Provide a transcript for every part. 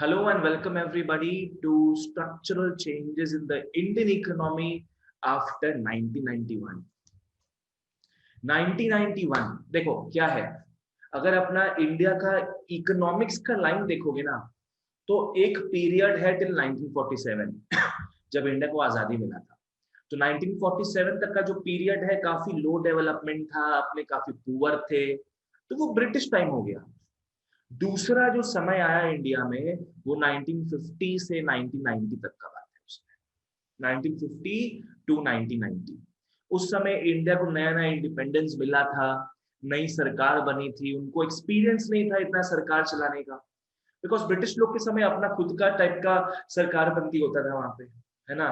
Hello and welcome everybody to structural changes in the Indian economy after 1991. 1991 देखो क्या है, अगर अपना इंडिया का इकोनॉमिक्स का लाइन देखोगे ना तो एक पीरियड है टिल 1947 जब इंडिया को आजादी मिला था। तो 1947 तक का जो पीरियड है काफी लो डेवलपमेंट था, अपने काफी पुअर थे, तो वो ब्रिटिश टाइम हो गया। दूसरा जो समय आया इंडिया में वो 1950 से 1990 तक का बात है। उसमें 1950 टू 1990 उस समय इंडिया को नया नया इंडिपेंडेंस मिला था, नई सरकार बनी थी, उनको एक्सपीरियंस नहीं था इतना सरकार चलाने का, बिकॉज ब्रिटिश लोग के समय अपना खुद का टाइप का सरकार बनती होता था वहां पे, है ना।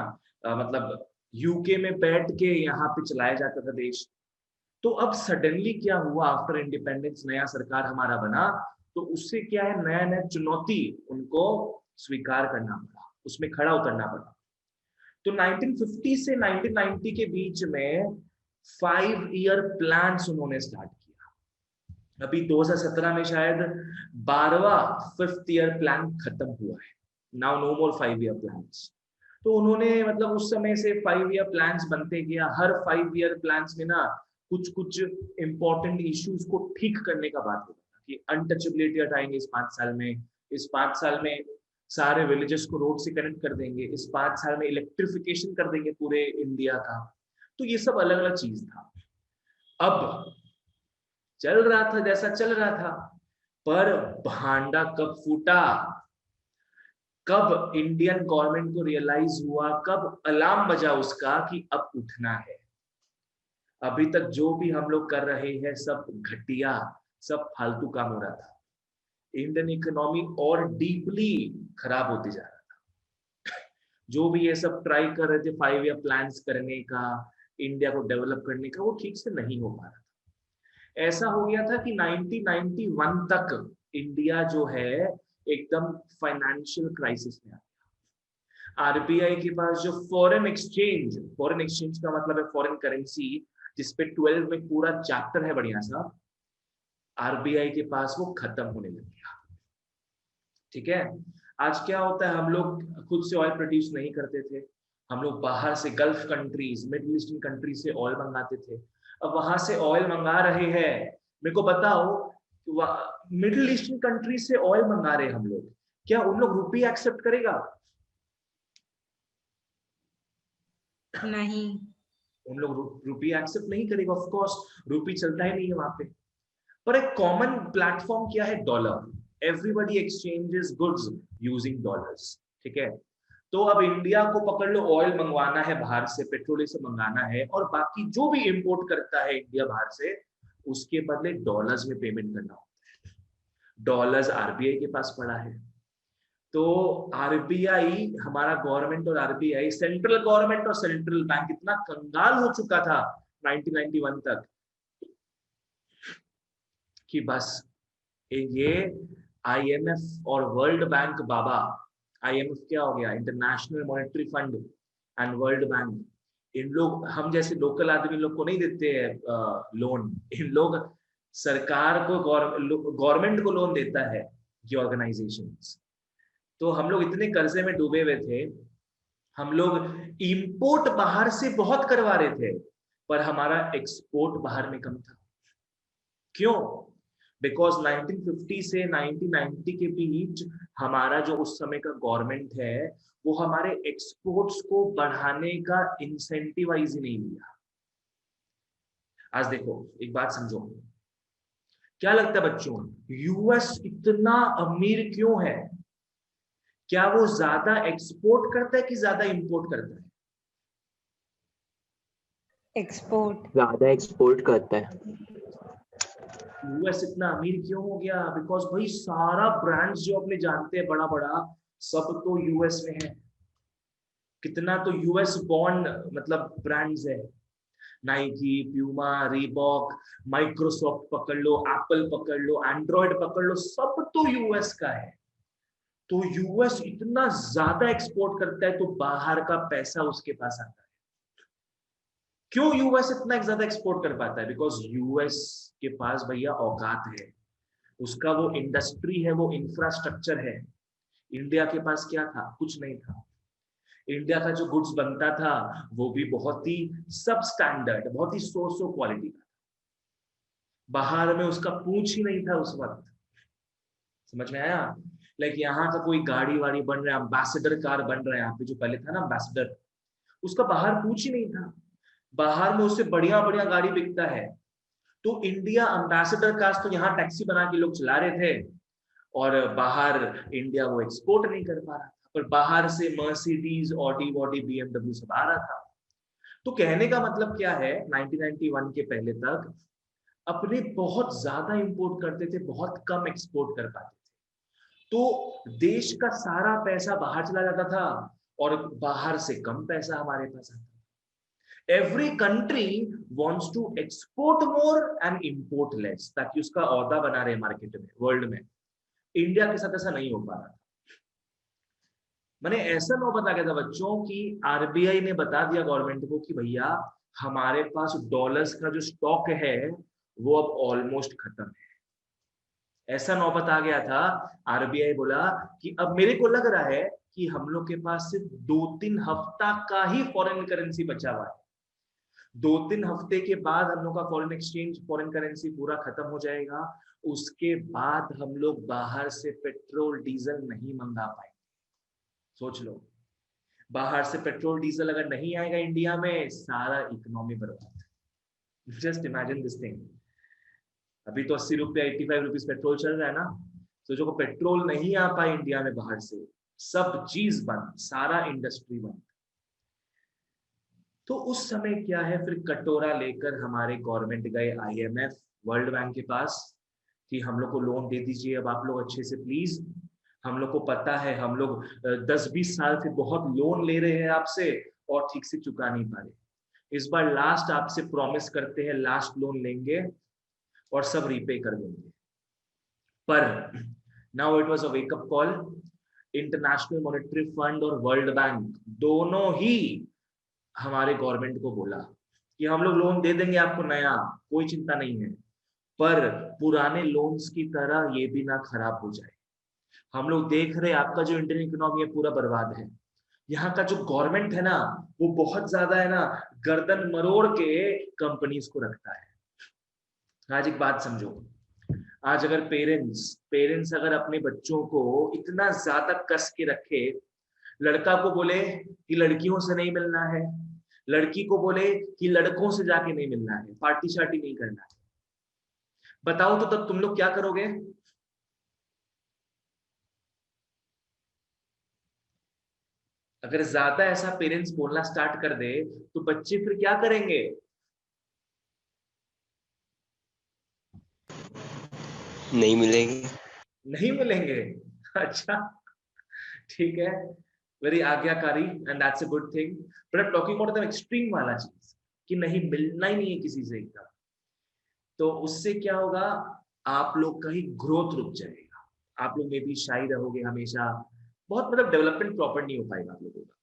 मतलब यूके में बैठ के यहाँ पे चलाया जाता था देश। तो अब सडनली क्या हुआ, आफ्टर इंडिपेंडेंस नया सरकार हमारा बना, तो उससे क्या है, नया नया चुनौती उनको स्वीकार करना पड़ा, उसमें खड़ा उतरना पड़ा। तो 1950 से 1990 के बीच में 5 ईयर प्लान्स उन्होंने स्टार्ट किया। अभी 2017 में शायद 12वां 5th ईयर प्लान खत्म हुआ है। नाउ नो मोर 5 ईयर प्लान्स। तो उन्होंने मतलब उस समय से 5 ईयर प्लान्स बनते गया। हर 5 ईयर प्लान्स में ना कुछ कुछ इंपॉर्टेंट इश्यूज को ठीक करने का बात होता था कि अनटचेबिलिटी हटाएंगे इस 5 साल में, इस 5 साल में सारे विलेजेस को रोड से कनेक्ट कर देंगे, इस 5 साल में इलेक्ट्रिफिकेशन कर देंगे पूरे इंडिया का। तो ये सब अलग अलग चीज था। अब चल रहा था जैसा चल रहा था, पर भांडा कब फूटा, कब इंडियन गवर्नमेंट को रियलाइज हुआ, कब अलार्म बजा उसका कि अब उठना है। अभी तक जो भी हम लोग कर रहे हैं सब घटिया, सब फालतू काम हो रहा था। इंडियन इकोनॉमी और डीपली खराब होती जा रहा था। जो भी ये सब ट्राई कर रहे थे 5 ईयर प्लान्स करने का, इंडिया को डेवलप करने का, वो ठीक से नहीं हो पा रहा था। ऐसा हो गया था कि 1991 तक इंडिया जो है एकदम फाइनेंशियल क्राइसिस में आ गया। आरबीआई के पास जो फॉरेन एक्सचेंज का मतलब है फॉरेन करेंसी, जिसपे 12 में पूरा चैप्टर है बढ़िया सा, आरबीआई के पास वो खत्म होने लग गया। ठीक है। आज क्या होता है, हम लोग खुद से ऑयल प्रोड्यूस नहीं करते थे, हम लोग बाहर से gulf countries, middle eastern countries से ऑयल मंगाते थे। अब वहां से ऑयल मंगा रहे हैं, मेरे को बताओ, मिडिल ईस्टर्न कंट्रीज से ऑयल मंगा रहे हैं हम लोग, क्या उन लोग रुपी एक्सेप्ट करेगा? नहीं, उन लोग रुपी एक्सेप्ट नहीं करेगा, ऑफ कोर्स रुपी चलता ही नहीं है वहां पे। पर एक कॉमन प्लेटफॉर्म क्या है, dollar. Everybody exchanges goods using dollars. ठीक है। तो अब इंडिया को पकड़ लो, ऑयल मंगवाना है बाहर से, पेट्रोल से मंगाना है, और बाकी जो भी इंपोर्ट करता है इंडिया बाहर से, उसके बदले डॉलर्स में पेमेंट करना होता है। डॉलर्स आरबीआई के पास पड़ा है। तो आरबीआई, हमारा गवर्नमेंट और आरबीआई, सेंट्रल गवर्नमेंट और सेंट्रल बैंक इतना कंगाल हो चुका था 1991 तक कि बस ये आईएमएफ और वर्ल्ड बैंक बाबा, आईएमएफ क्या हो गया, international monetary fund, and world bank, इन लोग हम जैसे लोकल आदमी लोग को नहीं देते हैं लोन। इन लोग सरकार को, गवर्नमेंट को लोन देता है ये ऑर्गेनाइजेशंस। तो हम लोग इतने कर्जे में डूबे हुए थे, हम लोग इंपोर्ट बाहर से बहुत करवा रहे थे, पर हमारा एक्सपोर्ट बाहर में कम था। क्यों? बिकॉज 1950 से 1990 के बीच हमारा जो उस समय का गवर्नमेंट है, वो हमारे एक्सपोर्ट्स को बढ़ाने का इंसेंटिवाइज ही नहीं लिया। आज देखो, एक बात समझो, क्या लगता है बच्चों, यूएस इतना अमीर क्यों है? क्या वो ज्यादा एक्सपोर्ट करता है कि ज्यादा इंपोर्ट करता है? एक्सपोर्ट। ज्यादा एक्सपोर्ट करता है। यूएस इतना अमीर क्यों हो गया? बिकॉज भाई सारा ब्रांड्स जो अपने जानते हैं बड़ा बड़ा, सब तो यूएस में है। कितना तो यूएस बॉन्ड मतलब ब्रांड्स है, नाइकी, प्यूमा, रीबॉक, माइक्रोसॉफ्ट पकड़ लो, एप्पल पकड़ लो, एंड्रॉइड पकड़ लो, सब तो यूएस का है। तो यूएस इतना ज्यादा एक्सपोर्ट करता है, तो बाहर का पैसा उसके पास आता है। क्यों यूएस इतना ज्यादा एक्सपोर्ट कर पाता है? बिकॉज यूएस के पास भैया औकात है, उसका वो इंडस्ट्री है, वो इंफ्रास्ट्रक्चर है इंडिया के पास क्या था? कुछ नहीं था। इंडिया का जो गुड्स बनता था वो भी बहुत ही सब स्टैंडर्ड, बहुत ही सो क्वालिटी का। बाहर में उसका पूछ ही नहीं था उस वक्त। समझ में आया? लाइक यहाँ का कोई गाड़ी वाड़ी बन रहा है, एम्बेसडर कार बन रहा है यहाँ पे, जो पहले था ना एम्बेसडर, उसका बाहर पूछ ही नहीं था। बाहर में उससे बढ़िया बढ़िया गाड़ी बिकता है। तो इंडिया एम्बेसडर कार्स तो यहाँ टैक्सी बना के लोग चला रहे थे, और बाहर इंडिया वो एक्सपोर्ट नहीं कर पा रहा था, पर बाहर से मर्सिडीज, ऑडी वॉडी, बीएमडब्ल्यू सब आ रहा था। तो कहने का मतलब क्या है, 1991 के पहले तक अपने बहुत ज्यादा इंपोर्ट करते थे, बहुत कम एक्सपोर्ट कर पाते थे। तो देश का सारा पैसा बाहर चला जाता था और बाहर से कम पैसा हमारे पास आता था। Every country wants to export more and import less, ताकि उसका औहदा बना रहे मार्केट में, वर्ल्ड में। इंडिया के साथ ऐसा नहीं हो पा रहा था। मैंने ऐसा नौबत आ गया था बच्चों की आरबीआई ने बता दिया गवर्नमेंट को कि भैया हमारे पास डॉलर्स का जो स्टॉक है वो अब ऑलमोस्ट खत्म है। ऐसा नौबत आ गया था, आरबीआई बोला कि अब मेरे को लग रहा है कि हम लोग के पास सिर्फ 2-3 हफ्ता का ही फॉरेन करेंसी बचा हुआ है। 2-3 हफ्ते के बाद हम लोग का फॉरेन एक्सचेंज, फॉरेन करेंसी पूरा खत्म हो जाएगा। उसके बाद हम लोग बाहर से पेट्रोल डीजल नहीं मंगा पाएंगे। सोच लो, बाहर से पेट्रोल डीजल अगर नहीं आएगा इंडिया में, सारा इकोनॉमी बर्बाद। Just imagine this thing. अभी तो 80 रुपया, 85 रुपीज पेट्रोल चल रहा है ना। तो जो पेट्रोल नहीं आ पाए इंडिया में बाहर से, सब चीज बंद, सारा इंडस्ट्री बंद। तो उस समय क्या है, फिर कटोरा लेकर हमारे गवर्नमेंट गए आईएमएफ, वर्ल्ड बैंक के पास कि हम लोग को लोन दे दीजिए अब आप लोग अच्छे से प्लीज। हम लोग को पता है हम लोग 10-20 साल से बहुत लोन ले रहे हैं आपसे और ठीक से चुका नहीं पा रहे। इस बार लास्ट आपसे प्रॉमिस करते हैं, लास्ट लोन लेंगे और सब रीपे कर देंगे। पर now it was a wake up call. International monetary fund और वर्ल्ड बैंक दोनों ही हमारे गवर्नमेंट को बोला कि हम लोग लोन दे देंगे आपको नया, कोई चिंता नहीं है, पर पुराने लोन्स की तरह ये भी ना खराब हो जाए। हम लोग देख रहे हैं आपका जो इंडियन इकोनॉमी है पूरा बर्बाद है। यहाँ का जो गवर्नमेंट है ना, वो बहुत ज्यादा है ना, गर्दन मरोड़ के कंपनीज को रखता है। आज एक बात समझो, आज अगर पेरेंट्स पेरेंट्स अगर अपने बच्चों को इतना ज्यादा कस के रखे, लड़का को बोले कि लड़कियों से नहीं मिलना है, लड़की को बोले कि लड़कों से जाके नहीं मिलना है, पार्टी शार्टी नहीं करना है, बताओ तो तब तुम लोग क्या करोगे? अगर ज्यादा ऐसा पेरेंट्स बोलना स्टार्ट कर दे तो बच्चे फिर क्या करेंगे? नहीं मिलेंगे। नहीं मिलेंगे। अच्छा, ठीक है, वेरी आज्ञाकारी and that's a good thing. But I am talking about the extreme वाला चीज कि नहीं मिलना ही नहीं है किसी से एकदम। तो उससे क्या होगा, आप लोग का ही ग्रोथ रुक जाएगा, आप लोग में भी शाई रहोगे हमेशा, बहुत मतलब डेवलपमेंट प्रॉपर नहीं हो पाएगा आप लोगों का।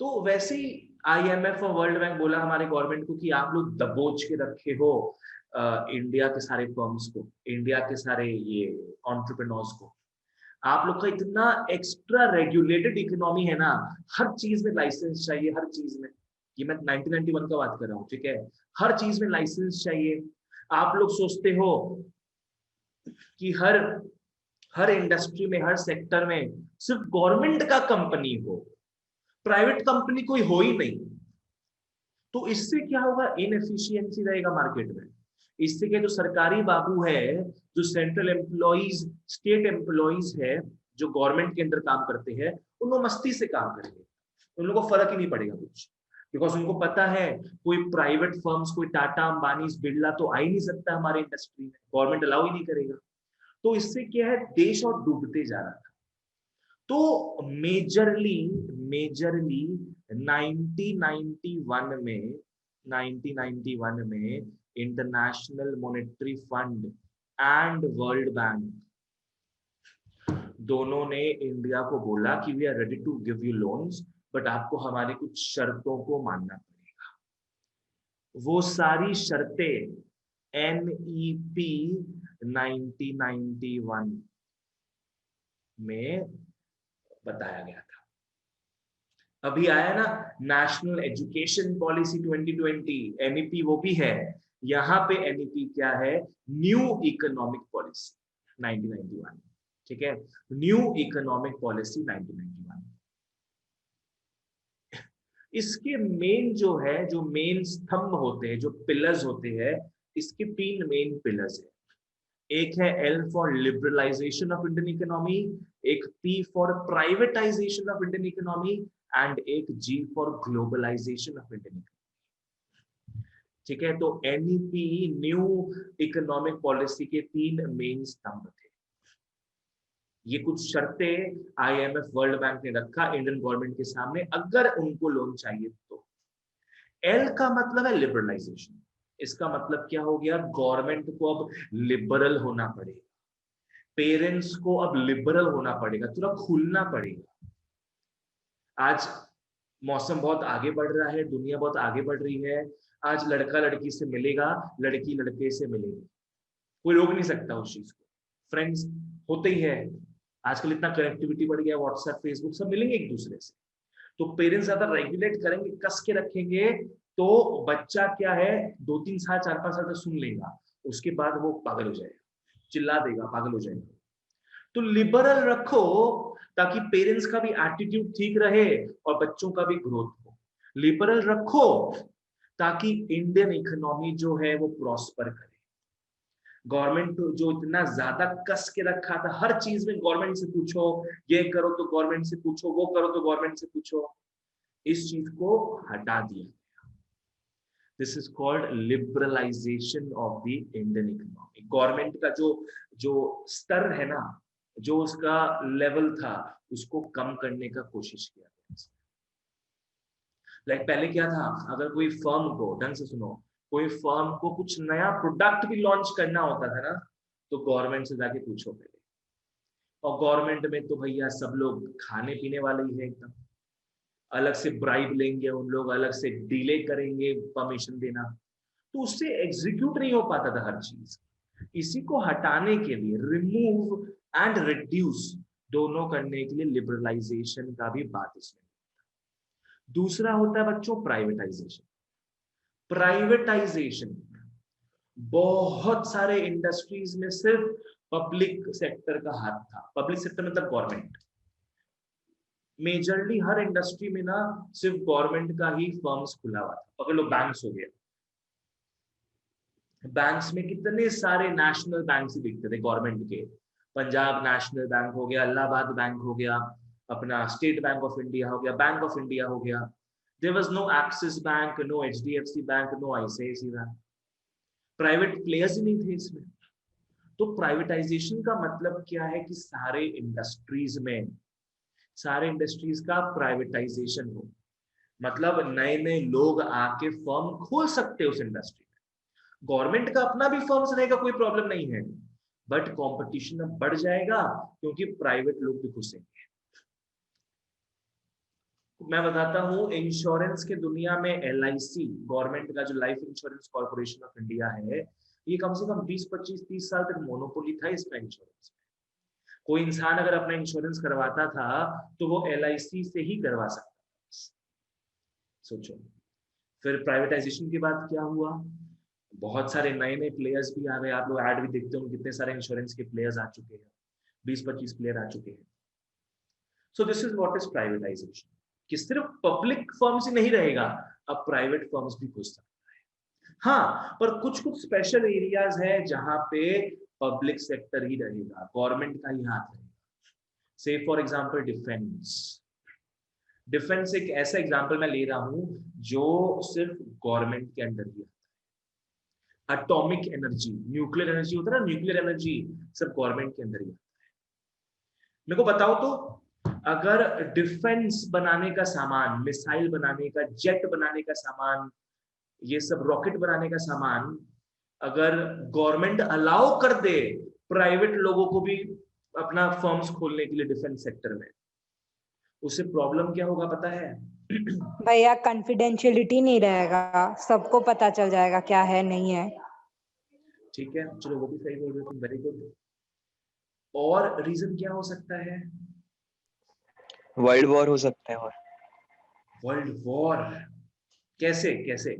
तो वैसे ही आईएमएफ और वर्ल्ड बैंक बोला हमारे गवर्नमेंट को कि आप लोग दबोच के रखे हो इंडिया के सारे फर्म्स को, इंडिया के सारे ये एंटरप्रेन्योर्स को। आप लोग का इतना एक्स्ट्रा रेगुलेटेड इकोनॉमी है ना, हर चीज में लाइसेंस चाहिए, हर चीज में। ये मैं 1991 का बात कर रहा हूँ, ठीक है। हर चीज में लाइसेंस चाहिए। आप लोग सोचते हो कि हर हर इंडस्ट्री में, हर सेक्टर में सिर्फ गवर्नमेंट का कंपनी हो, प्राइवेट कंपनी कोई हो ही नहीं। तो इससे क्या होगा, इनएफिशिएंसी रहेगा मार्केट में। इससे क्या, जो सरकारी बाबू है, जो सेंट्रल एम्प्लॉइज, स्टेट एम्प्लॉइज है, जो गवर्नमेंट के अंदर काम करते हैं, उन लोग मस्ती से काम करेंगे, उन लोगों को फर्क ही नहीं पड़ेगा कुछ। बिकॉज उनको पता है कोई प्राइवेट फर्म्स, कोई टाटा अंबानी बिरला तो आ ही नहीं सकता हमारे इंडस्ट्री में, गवर्नमेंट अलाउ ही नहीं करेगा। तो इससे क्या है, देश और डूबते जा रहा था। तो मेजरली मेजरली 1991 में international monetary fund and world bank दोनों ने इंडिया को बोला कि we are ready to give you loans, but आपको हमारी कुछ शर्तों को मानना पड़ेगा। वो सारी शर्तें NEP 1991 में बताया गया था। अभी आया ना नेशनल एजुकेशन पॉलिसी 2020, एनईपी वो भी है। यहाँ पे एनईपी क्या है, न्यू इकोनॉमिक पॉलिसी 1991, ठीक है, न्यू इकोनॉमिक पॉलिसी 1991। इसके मेन जो है, जो मेन स्तंभ होते हैं, जो पिलर्स होते हैं, इसके 3 मेन पिलर्स है। एक है L for liberalisation of Indian economy, एक P for privatisation of Indian economy and एक G for globalisation of Indian economy. ठीक है, तो एनईपी न्यू इकोनॉमिक पॉलिसी के 3 मेन स्तंभ थे। ये कुछ शर्तें आईएमएफ वर्ल्ड बैंक ने रखा इंडियन गवर्नमेंट के सामने, अगर उनको लोन चाहिए तो। एल का मतलब है लिबरलाइजेशन। इसका मतलब क्या हो गया, गवर्नमेंट को अब लिबरल होना पड़ेगा, पेरेंट्स को अब लिबरल होना पड़ेगा, थोड़ा खुलना पड़ेगा। आज मौसम बहुत आगे बढ़ रहा है, दुनिया बहुत आगे बढ़ रही है। आज लड़का लड़की से मिलेगा, लड़की लड़के से मिलेगी, कोई रोक नहीं सकता उस चीज को। फ्रेंड्स होते ही है, आजकल इतना कनेक्टिविटी बढ़ गया, व्हाट्सएप फेसबुक सब मिलेंगे एक दूसरे से। तो पेरेंट्स ज्यादा रेगुलेट करेंगे, कस के रखेंगे, तो बच्चा क्या है 2-3 साल 4-5 साल तक सुन लेगा, उसके बाद वो पागल हो जाएगा, चिल्ला देगा, पागल हो जाएगा। तो लिबरल रखो ताकि पेरेंट्स का भी एटीट्यूड ठीक रहे और बच्चों का भी ग्रोथ हो। लिबरल रखो ताकि इंडियन इकोनॉमी जो है वो प्रॉस्पर करे। गवर्नमेंट जो इतना ज्यादा कस के रखा था, हर चीज में गवर्नमेंट से पूछो, ये करो तो गवर्नमेंट से पूछो, वो करो तो गवर्नमेंट से पूछो, इस चीज को हटा दिया। This is called liberalisation of the Indian economy. Government का जो स्तर है ना, जो उसका लेवल था, उसको कम करने का कोशिश किया गया। लाइक पहले क्या था, अगर कोई फर्म को, ढंग से सुनो, कोई फर्म को कुछ नया प्रोडक्ट भी लॉन्च करना होता था ना, तो गवर्नमेंट से जाके पूछो पहले। और गवर्नमेंट में तो भैया सब लोग खाने पीने वाले ही है एकदम, अलग से ब्राइब लेंगे उन लोग, अलग से डिले करेंगे परमिशन देना, तो उससे एग्जीक्यूट नहीं हो पाता था हर चीज। इसी को हटाने के लिए, रिमूव एंड रिड्यूस दोनों करने के लिए लिबरलाइजेशन का भी बात इसमें। दूसरा होता है बच्चों प्राइवेटाइजेशन। प्राइवेटाइजेशन, बहुत सारे इंडस्ट्रीज में सिर्फ पब्लिक सेक्टर का हाथ था। पब्लिक सेक्टर मतलब गवर्नमेंट। मेजरली हर इंडस्ट्री में ना सिर्फ गवर्नमेंट का ही फर्म्स खुला हुआ था। पकड़ लो बैंक्स हो गया, बैंक्स में कितने सारे नेशनल बैंक्स दिखते थे गवर्नमेंट के। पंजाब नेशनल बैंक हो गया, इलाहाबाद बैंक हो गया, अपना स्टेट बैंक ऑफ इंडिया हो गया, बैंक ऑफ इंडिया हो गया। There was no Axis bank, no HDFC bank, no ICICI bank. Private players ही नहीं थे इसमें। तो प्राइवेटाइजेशन का मतलब क्या है कि सारे इंडस्ट्रीज का प्राइवेटाइजेशन हो, मतलब नए नए लोग आके फर्म खोल सकते उस इंडस्ट्री में। गवर्नमेंट का अपना भी फर्म्स रहेगा, कोई प्रॉब्लम नहीं है, बट कंपटीशन अब बढ़ जाएगा क्योंकि प्राइवेट लोग भी घुसेंगे। मैं बताता हूं, इंश्योरेंस के दुनिया में एलआईसी, गवर्नमेंट का जो life insurance corporation of India है, ये कम से कम 20-25-30 साल तक मोनोपोली था इसका इंश्योरेंस। कोई इंसान अगर अपना इंश्योरेंस करवाता था तो वो एलआईसी से ही करवा सकता था। सोचो, फिर प्राइवेटाइजेशन के बाद क्या हुआ, बहुत सारे नए नए प्लेयर्स भी आ गए। आप लोग ऐड भी देखते हो, कितने सारे इंश्योरेंस के प्लेयर्स आ चुके हैं, 20-25 प्लेयर आ चुके हैं। So this is what is privatisation, कि सिर्फ पब्लिक फर्म्स ही नहीं रहेगा, अब प्राइवेट फर्म्स भी घुस सकता है। हाँ, पर कुछ कुछ स्पेशल एरियाज है जहां पे पब्लिक सेक्टर ही रहेगा, गवर्नमेंट का ही हाथ रहेगा। से फॉर एग्जांपल डिफेंस। डिफेंस एक ऐसा एग्जांपल मैं ले रहा हूं जो सिर्फ गवर्नमेंट के अंडर ही आता है। एटॉमिक एनर्जी, न्यूक्लियर एनर्जी होता है ना, न्यूक्लियर एनर्जी सिर्फ गवर्नमेंट के अंदर ही आता है। मेरे को बताओ तो, अगर डिफेंस बनाने का सामान, मिसाइल बनाने का, जेट बनाने का सामान, ये सब रॉकेट बनाने का सामान अगर गवर्नमेंट अलाउ कर दे प्राइवेट लोगों को भी अपना फर्म्स खोलने के लिए डिफेंस सेक्टर में, उससे प्रॉब्लम क्या होगा पता है? भैया कॉन्फिडेंशियलिटी नहीं रहेगा, सबको पता चल जाएगा क्या है नहीं है। ठीक है, चलो वो भी सही बोल रहे हो तुम, वेरी गुड। और रीजन क्या हो सकता है? वर्ल्ड वॉर हो सकता है। और वर्ल्ड वॉर? कैसे कैसे?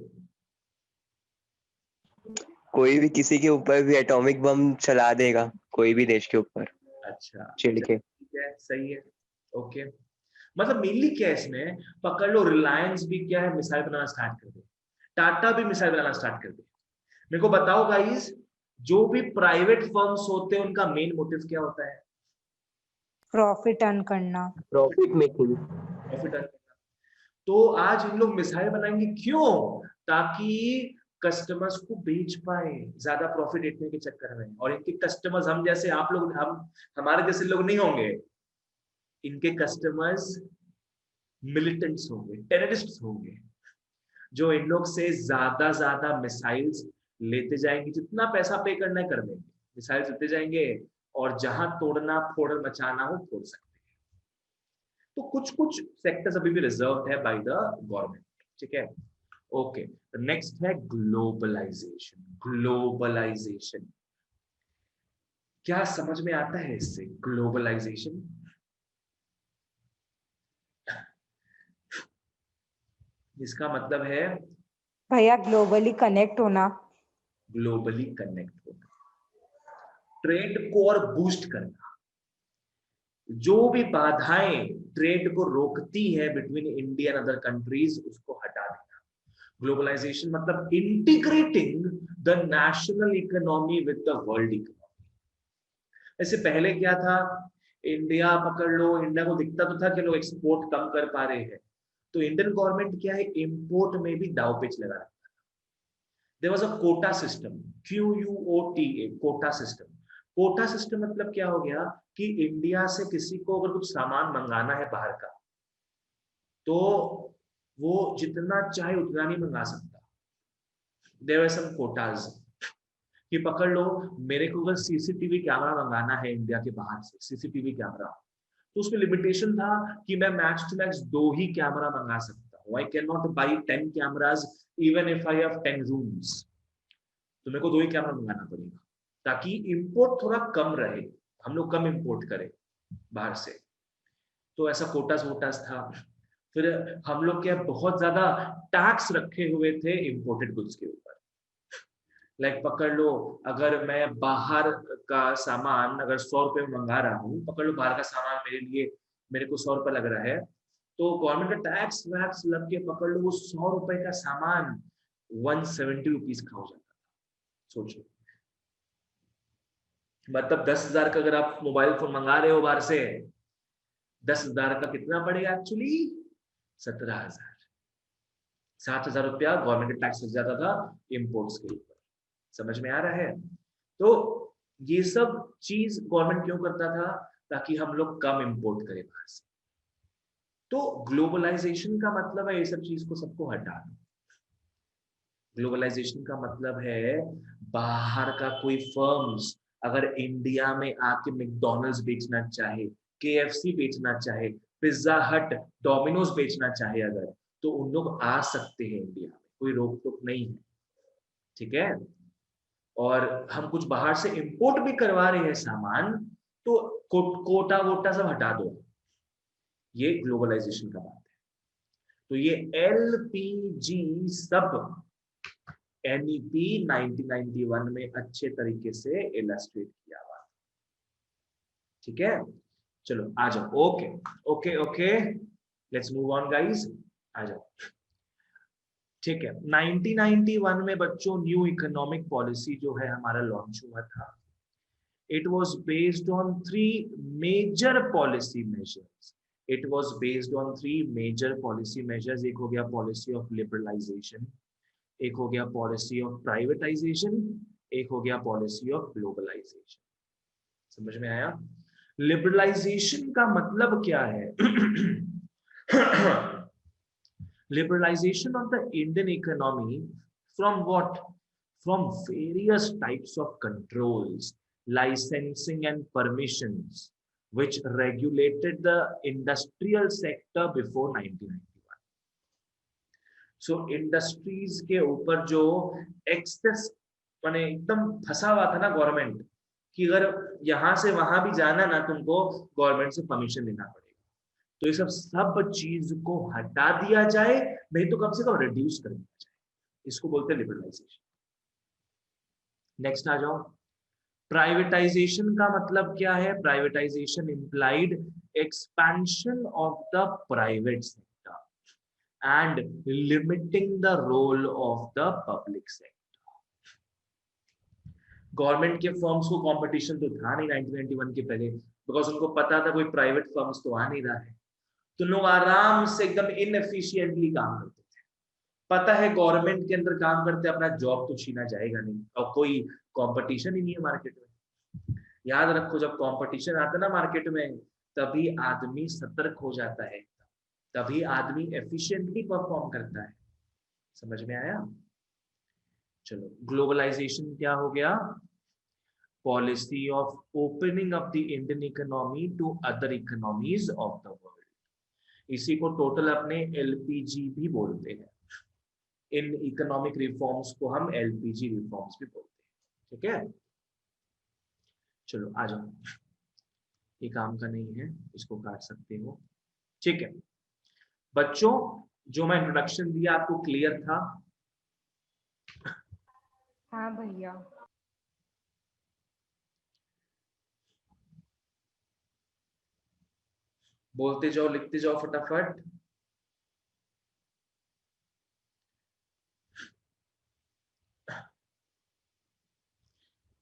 कोई भी किसी के ऊपर भी एटॉमिक बम चला देगा, कोई भी देश के ऊपर अच्छा, चिढ़ के। ठीक है, सही है। ओके, मतलब मेनली क्या है इसमें, पकड़ लो रिलायंस भी क्या है, मिसाइल बनाना स्टार्ट कर दे, टाटा भी मिसाइल बनाना स्टार्ट कर दे। मेरे को बताओ गाइस, जो भी प्राइवेट फर्म्स होते हैं उनका मेन मोटिव क्या होता है? प्रॉफिट अर्न करना। Profit making. प्रॉफिट अर्न करना। तो आज इन लोग मिसाइल बनाएंगे क्यों? ताकि कस्टमर्स को बेच पाए ज्यादा प्रॉफिट देखने के चक्कर में। और इनके कस्टमर्स हम जैसे आप लोग, हम हमारे जैसे लोग नहीं होंगे। इनके कस्टमर्स मिलिटेंट्स होंगे, टेररिस्ट्स होंगे, जो इन लोग से ज्यादा मिसाइल्स लेते जाएंगे, जितना पैसा पे करना है कर देंगे, मिसाइल्स लेते जाएंगे और जहां तोड़ना फोड़ मचाना हो फोड़ सकते हैं। तो कुछ कुछ सेक्टर्स अभी भी रिजर्व है बाय द गवर्नमेंट, ठीक है। ओके, नेक्स्ट है ग्लोबलाइजेशन। ग्लोबलाइजेशन क्या समझ में आता है इससे? ग्लोबलाइजेशन इसका मतलब है भैया ग्लोबली कनेक्ट होना। ग्लोबली कनेक्ट होना, ट्रेड को और बूस्ट करना। जो भी बाधाएं ट्रेड को रोकती है between India and other countries, उसको हटा देना। ग्लोबलाइजेशन मतलब integrating the national economy with the world economy. ऐसे पहले क्या था, इंडिया पकड़ लो, इंडिया को दिखता तो था कि लोग एक्सपोर्ट कम कर पा रहे हैं, तो इंडियन गवर्नमेंट क्या है, इंपोर्ट में भी दाव पेच लगा रहा है। There was a quota system, QUOTA, quota system. Quota system मतलब क्या हो गया कि इंडिया से किसी को अगर कुछ सामान मंगाना है बाहर का, तो वो जितना चाहे उतना नहीं मंगा सकता। देयर वर सम कोटाज कि पकड़ लो, मेरे को अगर सीसीटीवी कैमरा मंगाना है इंडिया के बाहर से, सीसीटीवी कैमरा, तो उसमें लिमिटेशन था कि मैं मैक्स टू मैक्स 2 ही कैमरा मंगा सकता हूँ। I can not buy 10 cameras even if I have 10 rooms. तो मेरे को 2 ही कैमरा मंगाना पड़ेगा ताकि इंपोर्ट थोड़ा कम रहे, हम लोग कम इंपोर्ट करें बाहर से। तो ऐसा कोटास वोटास था। फिर हम लोग क्या बहुत ज्यादा टैक्स रखे हुए थे इंपोर्टेड गुड्स के ऊपर। लाइक पकड़ लो, अगर मैं बाहर का सामान अगर 100 रुपए में मंगा रहा हूँ, पकड़ लो बाहर का सामान मेरे लिए, मेरे को 100 रुपए लग रहा है, तो गवर्नमेंट का टैक्स वैक्स लग के पकड़ लो वो 100 रुपए का सामान 170 रुपीज का हो जाता था। सोचो, मतलब 10,000 का अगर आप मोबाइल फोन मंगा रहे हो बाहर से, 10,000 का कितना पड़ेगा एक्चुअली? 17,000। 7,000 रुपया गवर्नमेंट टैक्स लग जाता था इम्पोर्ट्स के ऊपर। समझ में आ रहा है? तो ये सब चीज गवर्नमेंट क्यों करता था? ताकि हम लोग कम इंपोर्ट करें बाहर से। तो ग्लोबलाइजेशन का मतलब है ये सब चीज को सबको हटाना। ग्लोबलाइजेशन का मतलब है बाहर का कोई फर्म्स अगर इंडिया में आके मैकडॉनल्ड्स बेचना चाहे, KFC बेचना चाहे, पिज्जा हट, डोमिनोज बेचना चाहे अगर, तो उन लोग आ सकते हैं इंडिया में, कोई रोक टोक नहीं है, ठीक है। और हम कुछ बाहर से इंपोर्ट भी करवा रहे हैं सामान, तो कोटा वोटा सब हटा दो। ये ग्लोबलाइजेशन का बात है। तो ये LPG सब NEP 1991 में अच्छे तरीके से इलस्ट्रेट किया हुआ, ठीक है। चलो आ जाओ। Okay okay okay, let's move on guys, आ जाओ। ठीक है, 1991 में बच्चों न्यू इकोनॉमिक पॉलिसी जो है हमारा लॉन्च हुआ था। It was based on 3 major policy measures. It was based on 3 major policy measures. एक हो गया policy of liberalization, एक हो गया पॉलिसी ऑफ प्राइवेटाइजेशन, एक हो गया पॉलिसी ऑफ ग्लोबलाइजेशन। समझ में आया? लिबरलाइजेशन का मतलब क्या है? Liberalisation of the Indian economy from what? From various types of controls, licensing and permissions which regulated the industrial sector before 1991. So industries के ऊपर जो एक्सेस माने एकदम फंसा हुआ था ना गवर्नमेंट, कि अगर यहां से वहां भी जाना ना तुमको गवर्नमेंट से परमिशन लेना पड़ेगा। तो ये सब चीज को हटा दिया जाए, नहीं तो कम से कम रिड्यूस कर दिया जाए, इसको बोलते हैं लिबरलाइजेशन। नेक्स्ट आ जाओ। प्राइवेटाइजेशन का मतलब क्या है? Privatisation implied expansion of the private sector and limiting the role of the public sector. Government के फर्म्स को कंपटीशन तो था नहीं 1991 के पहले, बिकॉज उनको पता था कोई प्राइवेट फर्म्स तो आ नहीं रहा है, तो लोग आराम से एकदम इनएफिशिएंटली काम करते थे। पता है गवर्नमेंट के अंदर काम करते अपना जॉब तो छीना जाएगा नहीं, और कोई कंपटीशन ही नहीं है मार्केट में। याद रखो, जब कंपटीशन आता है ना मार्केट में, तभी आदमी सतर्क हो जाता है, तभी आदमी एफिशिएंटली परफॉर्म करता है। समझ में आया? चलो, ग्लोबलाइजेशन क्या हो गया? Policy of opening up the Indian economy to other economies of the world. इसी को टोटल अपने एलपीजी भी बोलते हैं। इन इकोनॉमिक रिफॉर्म्स को हम एलपीजी रिफॉर्म्स भी बोलते हैं। ठीक है, चलो आ जाओ। ये काम का नहीं है, इसको काट सकते हो। ठीक है बच्चों, जो मैं इंट्रोडक्शन दिया आपको क्लियर था? हाँ भैया। बोलते जाओ, लिखते जाओ फटाफट।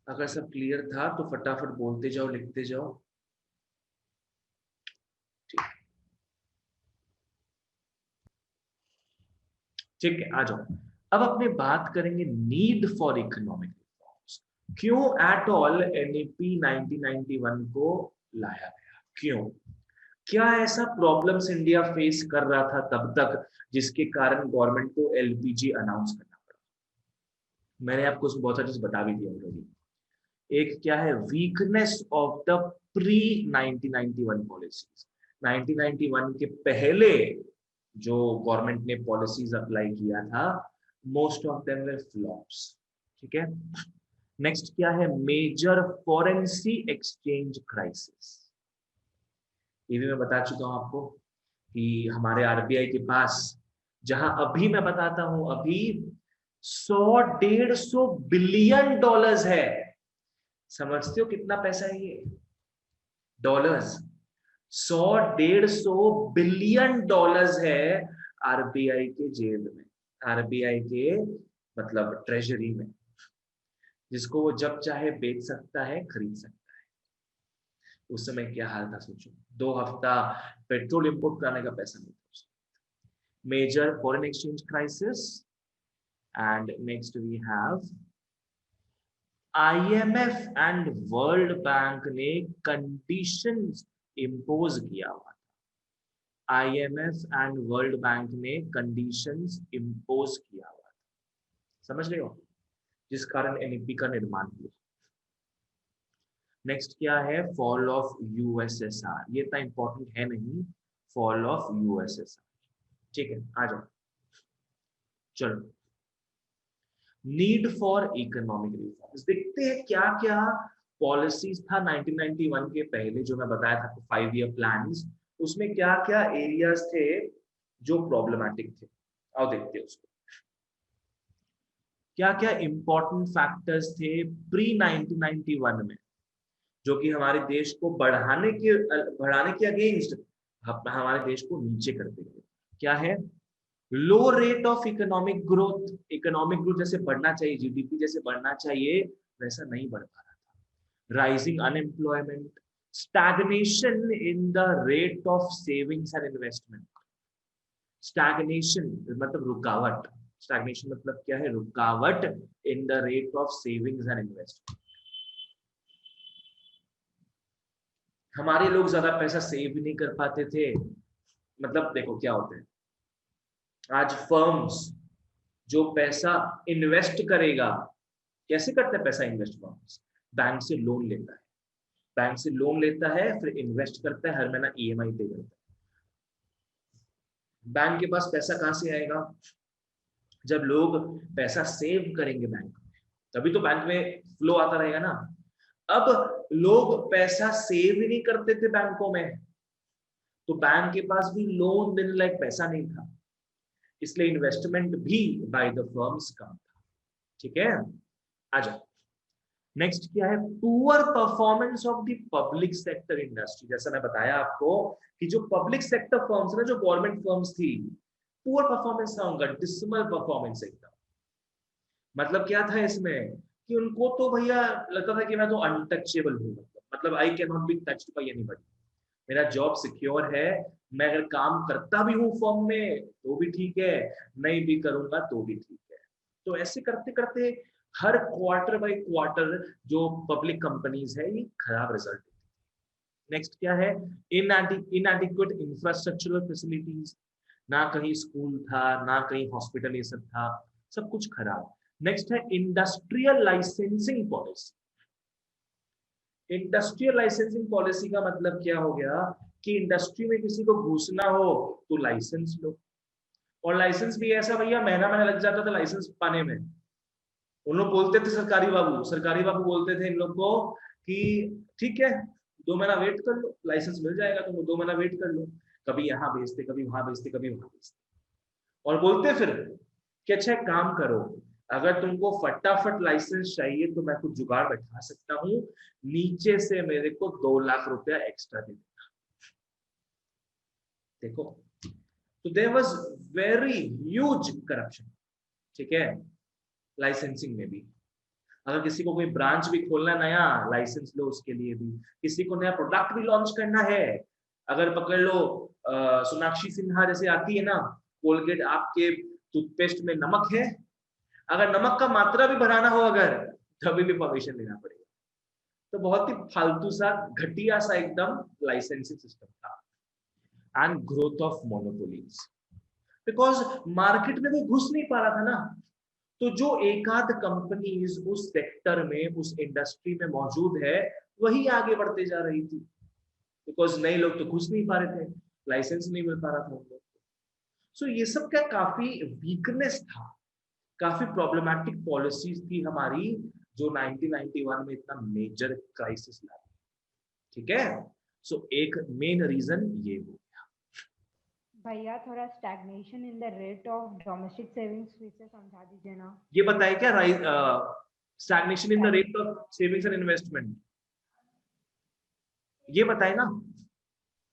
अगर सब क्लियर था तो फटाफट बोलते जाओ, लिखते जाओ। ठीक है, आ जाओ। अब अपने बात करेंगे नीड फॉर इकोनॉमिक रिफॉर्म्स। क्यों एट ऑल एनईपी 1991 को लाया गया? क्यों? क्या ऐसा प्रॉब्लम्स इंडिया फेस कर रहा था तब तक जिसके कारण गवर्नमेंट को एलपीजी अनाउंस करना पड़ा? मैंने आपको उसमें बहुत सारी चीज बता भी दी ऑलरेडी। एक क्या है? Weakness of the pre 1991 policies. 1991 के पहले जो गवर्नमेंट ने पॉलिसीज अप्लाई किया था, most of them were flops. ठीक है, नेक्स्ट क्या है? Major foreign exchange crisis. ये भी मैं बता चुका हूं आपको कि हमारे आरबीआई के पास, जहां अभी मैं बताता हूं, अभी 100-150 बिलियन डॉलर्स है। समझते हो कितना पैसा है ये? डॉलर्स 100-150 बिलियन डॉलर्स है आरबीआई के जेब में, आरबीआई के मतलब ट्रेजरी में, जिसको वो जब चाहे बेच सकता है, खरीद सकता है। उस समय क्या हाल था सोचो, 2 हफ्ता पेट्रोल इंपोर्ट कराने का पैसा नहीं था। Major foreign exchange crisis. And next we have IMF and world bank ने कंडीशंस इंपोज किया हुआ था। आईएमएफ एंड वर्ल्ड बैंक ने कंडीशंस इंपोज किया हुआ था, समझ रहे हो, जिस कारण एनईपी का निर्माण हुआ। नेक्स्ट क्या है? Fall of USSR. ये इतना इंपॉर्टेंट है नहीं, फॉल ऑफ यूएसएसआर। ठीक है, आ जाओ। चलो, नीड फॉर इकोनॉमिक रिफॉर्म्स। देखते हैं क्या क्या पॉलिसीज था 1991 के पहले, जो मैं बताया था 5 ईयर प्लान्स, उसमें क्या क्या एरियाज थे जो प्रॉब्लमैटिक थे। आओ देखते हैं उसको। क्या क्या इंपॉर्टेंट फैक्टर्स थे प्री 1991 में, जो कि हमारे देश को बढ़ाने के अगेंस्ट हमारे देश को नीचे करते थे। क्या है? Low rate of economic growth. Economic growth जैसे बढ़ना चाहिए, जीडीपी जैसे बढ़ना चाहिए, वैसा नहीं बढ़ पा रहा था। Rising unemployment, stagnation in the rate of savings and investment. Stagnation मतलब रुकावट। स्टैग्नेशन मतलब क्या है? रुकावट in the rate of savings and investment. हमारे लोग ज्यादा पैसा सेव नहीं कर पाते थे। मतलब देखो क्या होता है, आज फर्म्स जो पैसा इन्वेस्ट करेगा, कैसे करता है पैसा इन्वेस्ट? फर्म्स बैंक से लोन लेता है, बैंक से लोन लेता है, फिर इन्वेस्ट करता है, हर महीना ईएमआई पे करता है। बैंक के पास पैसा कहां से आएगा? जब लोग पैसा सेव करेंगे बैंक में, तभी तो बैंक में फ्लो आता रहेगा ना। अब लोग पैसा सेव ही नहीं करते थे बैंकों में, तो बैंक के पास भी लोन देने लायक पैसा नहीं था, इसलिए इन्वेस्टमेंट भी बाय द फर्म्स कम था। ठीक है, आ जाओ। नेक्स्ट क्या है, poor performance of the public sector industry. जैसा मैं बताया आपको कि जो पब्लिक सेक्टर फर्म्स ना, जो गवर्नमेंट फर्म्स थी, पुअर परफॉर्मेंस था उनका, डिसमल परफॉर्मेंस एकदम। मतलब क्या था इसमें कि उनको तो भैया लगता था कि मैं तो अनटचेबल हूँ, मतलब आई can not be touched bye anybody, मेरा जॉब सिक्योर है, मैं अगर काम करता भी हूँ फर्म में तो भी ठीक है, नहीं भी करूंगा तो भी ठीक है। तो ऐसे करते करते हर क्वार्टर बाय क्वार्टर जो पब्लिक कंपनीज है ये खराब रिजल्ट। नेक्स्ट क्या है, इनएडिक्वेट इंफ्रास्ट्रक्चरल फैसिलिटीज, ना कहीं स्कूल था ना कहीं हॉस्पिटल, ये सब था, सब कुछ खराब। नेक्स्ट है industrial licensing policy. Industrial licensing policy का मतलब क्या हो गया कि इंडस्ट्री में किसी को घुसना हो तो लाइसेंस लो, और लाइसेंस भी ऐसा भैया महीना महीना लग जाता था लाइसेंस पाने में। उन लोग बोलते थे, सरकारी बाबू बोलते थे इन लोग को कि ठीक है 2 महीना वेट कर लो, लाइसेंस मिल जाएगा, तुम 2 महीना वेट कर लो। कभी यहाँ भेजते, कभी वहां भेजते, कभी वहां भेजते, और बोलते फिर कि अच्छा एक काम करो, अगर तुमको फटाफट लाइसेंस चाहिए तो मैं कुछ जुगाड़ बैठा सकता हूँ, नीचे से मेरे को 2 लाख रुपया एक्स्ट्रा दे देना। देखो, तो there was very huge corruption. ठीक है, लाइसेंसिंग में भी, अगर किसी को कोई ब्रांच भी खोलना नया, लाइसेंस लो उसके लिए भी। किसी को नया प्रोडक्ट भी लॉन्च करना है, अगर पकड़ लो सोनाक्षी सिन्हा जैसे आती है ना, कोलगेट आपके टूथपेस्ट में नमक है, अगर नमक का मात्रा भी बढ़ाना हो अगर, तभी भी परमिशन लेना पड़ेगा। तो बहुत ही फालतू सा, घटिया सा एकदम लाइसेंसिंग सिस्टम था। And growth of monopolies, because market में कोई घुस नहीं पा रहा था ना, तो जो एकाध कंपनीज उस सेक्टर में, उस इंडस्ट्री में मौजूद है, वही आगे बढ़ते जा रही थी, बिकॉज नए लोग तो घुस नहीं पा रहे थे, लाइसेंस नहीं मिल पा रहा था उनको। सो ये सब का काफी वीकनेस था, काफी प्रॉब्लमैटिक पॉलिसीज थी हमारी, जो 1991 में इतना मेजर क्राइसिस लाई। ठीक है, सो एक मेन रीजन ये हो। भैया थोड़ा stagnation in the rate of domestic savings फिर से समझा दीजिए ना। ये बताए क्या, stagnation in the rate of savings and investment, ये बताए ना।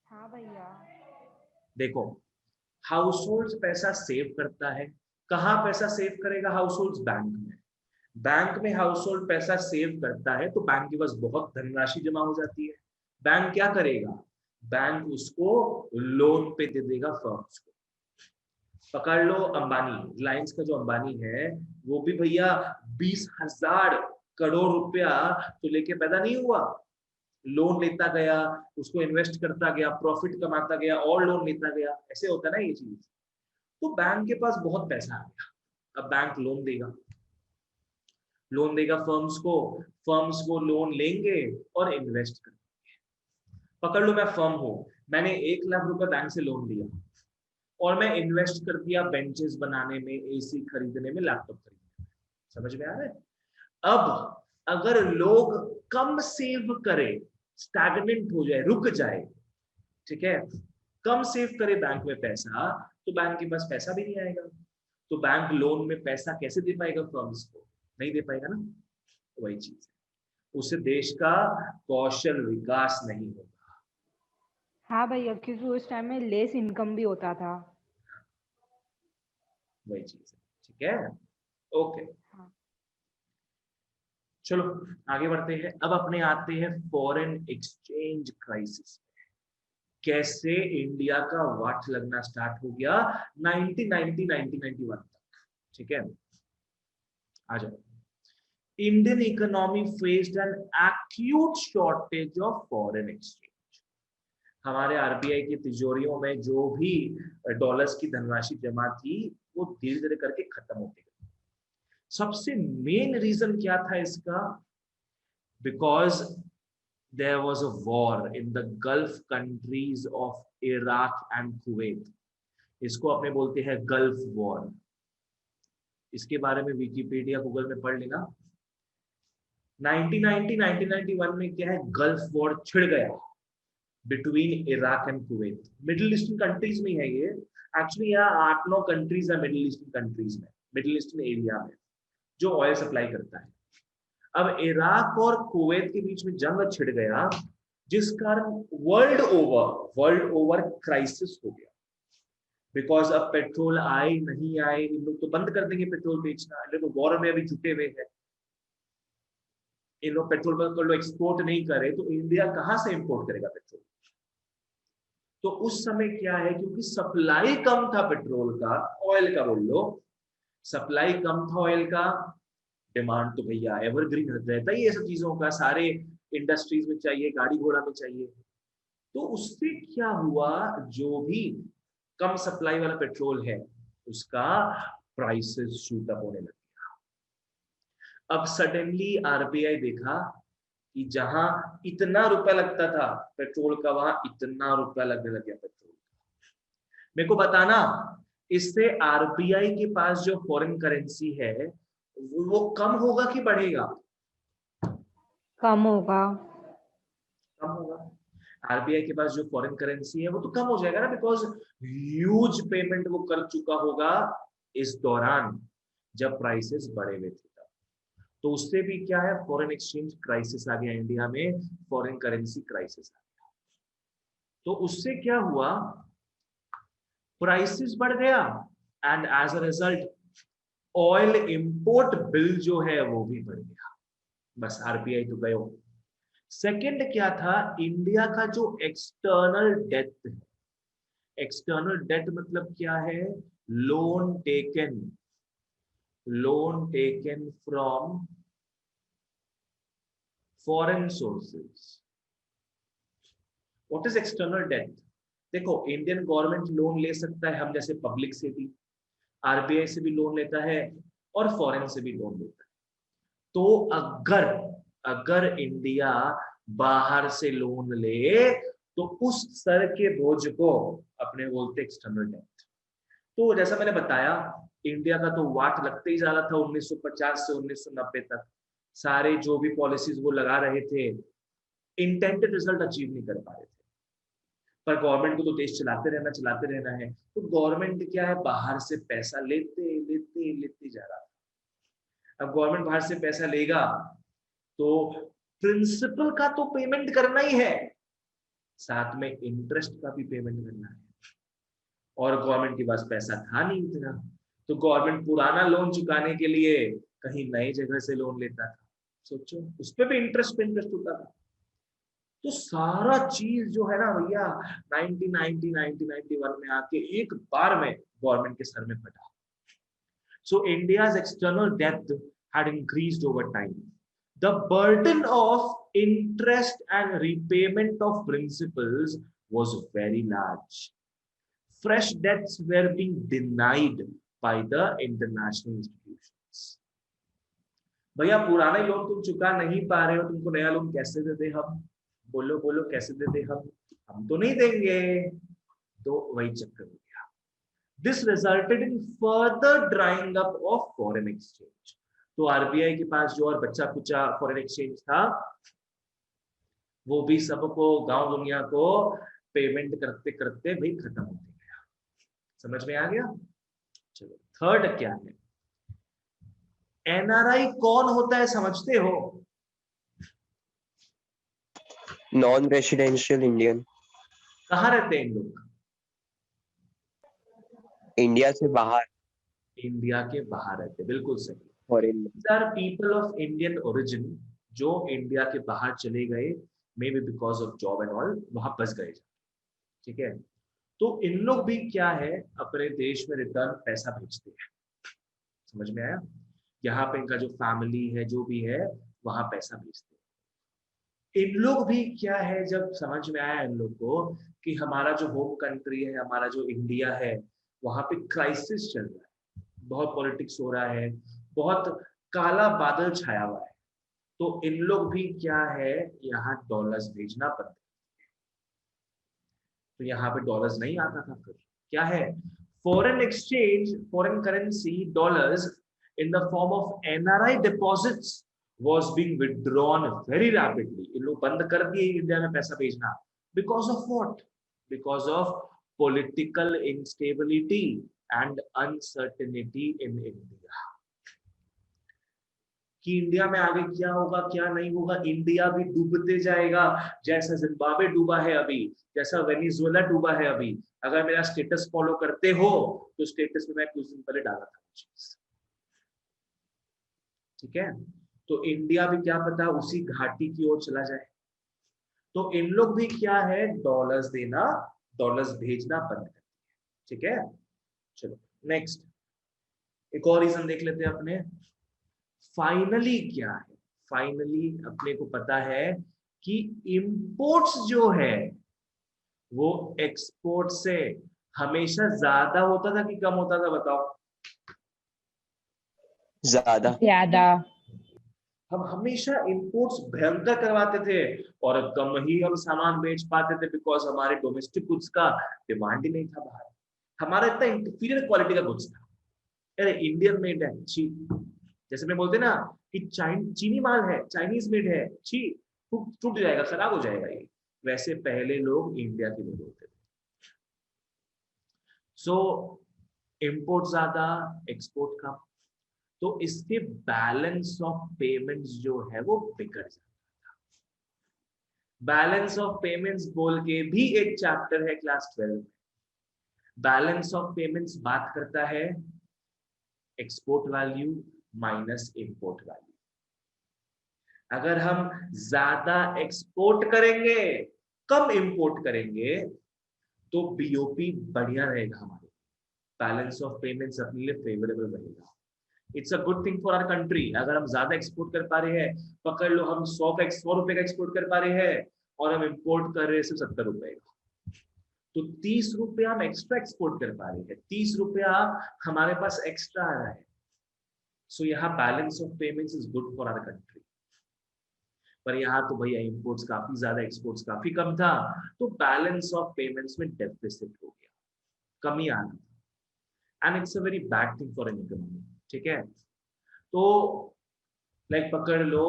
हाँ भैया। देखो, हाउस होल्ड पैसा सेव करता है, कहाँ पैसा सेव करेगा हाउस होल्ड? बैंक में। बैंक में हाउस होल्ड पैसा सेव करता है तो बैंक के पास बहुत धनराशि जमा हो जाती है। बैंक क्या करेगा? बैंक उसको लोन पे दे देगा फर्म्स को। पकड़ लो अंबानी, रिलायंस का जो अंबानी है, वो भी भैया 20,000 करोड़ रुपया तो लेके पैदा नहीं हुआ, लोन लेता गया, उसको इन्वेस्ट करता गया, प्रॉफिट कमाता गया और लोन लेता गया, ऐसे होता ना ये चीज। तो बैंक के पास बहुत पैसा आ गया, अब बैंक लोन देगा, लोन देगा फर्म्स को लोन लेंगे और इन्वेस्ट करेंगे। पकड़ लो मैं फर्म हूं, मैंने 1 लाख रुपए बैंक से लोन लिया और मैं इन्वेस्ट कर दिया बेंचेस बनाने में, एसी खरीदने में, लैपटॉप खरीदने में। समझ में आ रहा है? अब अगर लोग कम सेव करें, स्टैग्नेंट हो जाए, रुक जाए, ठीक है, कम सेव करे बैंक में पैसा, तो बैंक के पास पैसा भी नहीं आएगा, तो बैंक लोन में पैसा कैसे दे पाएगा फर्म्स को? नहीं दे पाएगा ना। तो वही चीज है, उससे देश का कौशल विकास नहीं होगा। हाँ भैया, क्योंकि उस टाइम में लेस इनकम भी होता था। वही चीज है। ठीक है, ओके। हाँ। चलो आगे बढ़ते हैं, अब अपने आते हैं फॉरेन एक्सचेंज क्राइसिस। कैसे इंडिया का वाट लगना स्टार्ट हो गया 1991 तक। ठीक है, आ जाओ। Indian economy faced an acute shortage of foreign exchange. हमारे आरबीआई की तिजोरियों में जो भी डॉलर्स की धनराशि जमा थी, वो धीरे धीरे करके खत्म होती गई। सबसे मेन रीजन क्या था इसका? Because there was a war in the Gulf countries of Iraq and Kuwait. इसको अपने बोलते हैं गल्फ वॉर। इसके बारे में विकिपीडिया गूगल में पढ़ लेना। 1991 में क्या है, गल्फ वॉर छिड़ गया। Between Iraq and Kuwait. Middle eastern countries में है ये, एक्चुअली यहाँ 8-9 कंट्रीज है मिडिल ईस्टर्न कंट्रीज में, मिडिल ईस्टर्न एरिया में, जो ऑयल सप्लाई करता है। अब इराक और कुवैत के बीच में जंग छिड़ गया, जिस कारण वर्ल्ड ओवर क्राइसिस हो गया। बिकॉज अब पेट्रोल आए नहीं आए, इन लोग तो बंद कर देंगे पेट्रोल बेचना, इन लोग वॉर में अभी जुटे हुए हैं, इन लोग पेट्रोल पर एक्सपोर्ट नहीं करे तो इंडिया कहां से इंपोर्ट करेगा पेट्रोल। तो उस समय क्या है, क्योंकि सप्लाई कम था पेट्रोल का, ऑयल का बोल लो, सप्लाई कम था ऑयल का, डिमांड तो भैया एवरग्रीन रहता ही, ये सब चीजों का सारे इंडस्ट्रीज में चाहिए, गाड़ी घोड़ा में चाहिए। तो उससे क्या हुआ, जो भी कम सप्लाई वाला पेट्रोल है उसका प्राइसेस शूट अप होने लगे। अब सडनली आरबीआई देखा कि जहां इतना रुपया लगता था पेट्रोल का, वहां इतना रुपया लगने लग गया पेट्रोल का। मेरे को बताना, इससे आरबीआई के पास जो फॉरेन करेंसी है वो कम होगा कि बढ़ेगा? कम होगा। कम होगा। आरबीआई के पास जो फॉरेन करेंसी है वो तो कम हो जाएगा ना, बिकॉज ह्यूज पेमेंट वो कर चुका होगा इस दौरान जब प्राइसेस बढ़े हुए थे। तो उससे भी क्या है, फॉरेन एक्सचेंज क्राइसिस आ गया इंडिया में, फॉरेन करेंसी क्राइसिस आ गया। तो उससे क्या हुआ, प्राइसेस बढ़ गया and as a result oil import bill जो है वो भी बढ़ गया। बस आरबीआई तो गयो। सेकंड क्या था, इंडिया का जो एक्सटर्नल डेट है, एक्सटर्नल डेट मतलब क्या है, loan taken from foreign sources. What is external debt? देखो, इंडियन गवर्नमेंट लोन ले सकता है हम जैसे पब्लिक से भी, आरबीआई से भी लोन लेता है और फॉरेन से भी लोन लेता है। तो अगर इंडिया बाहर से लोन ले तो उस सर के बोझ को अपने बोलते एक्सटर्नल डेट। तो जैसा मैंने बताया, इंडिया का तो वाट लगते ही जा रहा था 1950 से 1990 तक। सारे जो भी पॉलिसीज वो लगा रहे थे, इंटेंडेड रिजल्ट अचीव नहीं कर पा रहे थे। पर गवर्नमेंट को तो देश चलाते रहना है। तो गवर्नमेंट क्या है, बाहर से पैसा लेते जा रहा था। अब गवर्नमेंट बाहर से पैसा लेगा तो प्रिंसिपल का तो पेमेंट करना ही है, साथ में इंटरेस्ट का भी पेमेंट करना है। और गवर्नमेंट के पास पैसा था नहीं इतना, तो गवर्नमेंट पुराना लोन चुकाने के लिए कहीं नई जगह से लोन लेता था। सोचो, उस पर भी इंटरेस्ट होता था। तो सारा चीज जो है ना भैया 1991 में आके एक बार में गवर्नमेंट के सर में फटा। सो India's external debt had increased over time. The burden of interest and repayment of principals was very large. Fresh debts were being denied by the international institutions. भैया पुराने लोन तुम चुका नहीं पा रहे हो, तुमको नया लोन कैसे दे दे हम? बोलो कैसे दे दे हम तो नहीं देंगे। तो वही चक्कर हो गया। This resulted in further drying up of foreign exchange. तो आरबीआई के पास जो और बच्चा कुचा फॉरेन एक्सचेंज था, वो भी सबको, गांव दुनिया को पेमेंट करते करते भाई खत्म हो गया। समझ में आ गया? चलो, थर्ड क्या है, एनआरआई कौन होता है समझते हो? Non residential Indian. कहाँ रहते हैं इन लोग? इंडिया से बाहर। इंडिया के बाहर रहते, बिल्कुल सही। Foreign. These are people of Indian origin जो इंडिया के बाहर चले गए, may be because of job and all, वहां बस गए। ठीक है, तो इन लोग भी क्या है, अपने देश में रिटर्न पैसा भेजते हैं। समझ में आया? यहाँ पे इनका जो फैमिली है, जो भी है, वहां पैसा भेजते हैं। इन लोग भी क्या है, जब समझ में आया इन लोग को कि हमारा जो होम कंट्री है, हमारा जो इंडिया है, वहां पे क्राइसिस चल रहा है, बहुत पॉलिटिक्स हो रहा है, बहुत काला बादल छाया हुआ है, तो इन लोग भी क्या है, यहाँ डॉलर्स भेजना पड़ता है। तो यहाँ पे डॉलर्स नहीं आता था, फिर क्या है, foreign exchange, foreign currency dollars in the form of NRI deposits was being withdrawn very rapidly. इन लोग बंद कर दिए इंडिया में पैसा भेजना, because of what? Because of political instability and uncertainty in India, कि इंडिया में आगे क्या होगा क्या नहीं होगा। इंडिया भी डूबते जाएगा, जैसा जिम्बाब्वे डूबा है अभी, जैसा वेनेजुएला डूबा है अभी। अगर मेरा स्टेटस फॉलो करते हो तो स्टेटस में मैं कुछ दिन पहले डाला था चीज, ठीक है। तो इंडिया भी क्या पता उसी घाटी की ओर चला जाए। तो इन लोग भी क्या है, डॉलर्स देना, डॉलर्स भेजना बंद कर दिया, ठीक है। चलो नेक्स्ट, एक और रीजन देख लेते हैं अपने। फाइनली क्या है, फाइनली अपने को पता है कि इंपोर्ट्स जो है वो एक्सपोर्ट से हमेशा ज्यादा होता था कि कम होता था, बताओ। ज्यादा। ज्यादा। हम हमेशा इंपोर्ट्स भयंकर करवाते थे और कम ही हम सामान बेच पाते थे, बिकॉज हमारे डोमेस्टिक गुड्स का डिमांड ही नहीं था बाहर। हमारा इतना इंफीरियर क्वालिटी का गुड्स था। अरे इंडियन मेड है, छी। जैसे मैं बोलते ना कि चीनी माल है, चाइनीज मेड है, छी, टूट जाएगा, खराब हो जाएगा ये। वैसे पहले लोग इंडिया के लिए बोलते थे। सो इंपोर्ट ज्यादा, एक्सपोर्ट कम, तो इसके बैलेंस ऑफ पेमेंट्स जो है वो बिगड़ जाता है। बैलेंस ऑफ पेमेंट्स बोल के भी एक चैप्टर है क्लास 12 में। बैलेंस ऑफ पेमेंट्स बात करता है export value minus import value. अगर हम ज्यादा एक्सपोर्ट करेंगे, कम इंपोर्ट करेंगे, तो बीओपी बढ़िया रहेगा, हमारे बैलेंस ऑफ पेमेंट्स अपने लिए फेवरेबल रहेगा। It's a good thing for our country. अगर हम ज्यादा एक्सपोर्ट कर पा रहे हैं, पकड़ लो हम 100 रुपए का एक्सपोर्ट कर पा रहे हैं और हम इंपोर्ट कर रहे हैं सिर्फ 70 रुपए का, तो 30 रुपया हम एक्स्ट्रा एक्सपोर्ट कर पा रहे हैं, 30 रुपया हमारे पास एक्स्ट्रा आ रहा है। सो यहाँ balance of payments is good for our country. पर यहाँ तो भैया इंपोर्ट्स काफी ज्यादा, एक्सपोर्ट्स काफी कम था, तो बैलेंस ऑफ पेमेंट्स में डेफिसिट हो गया, कमी आ गई, and it's a very bad thing for an economy, ठीक है। तो लाइक पकड़ लो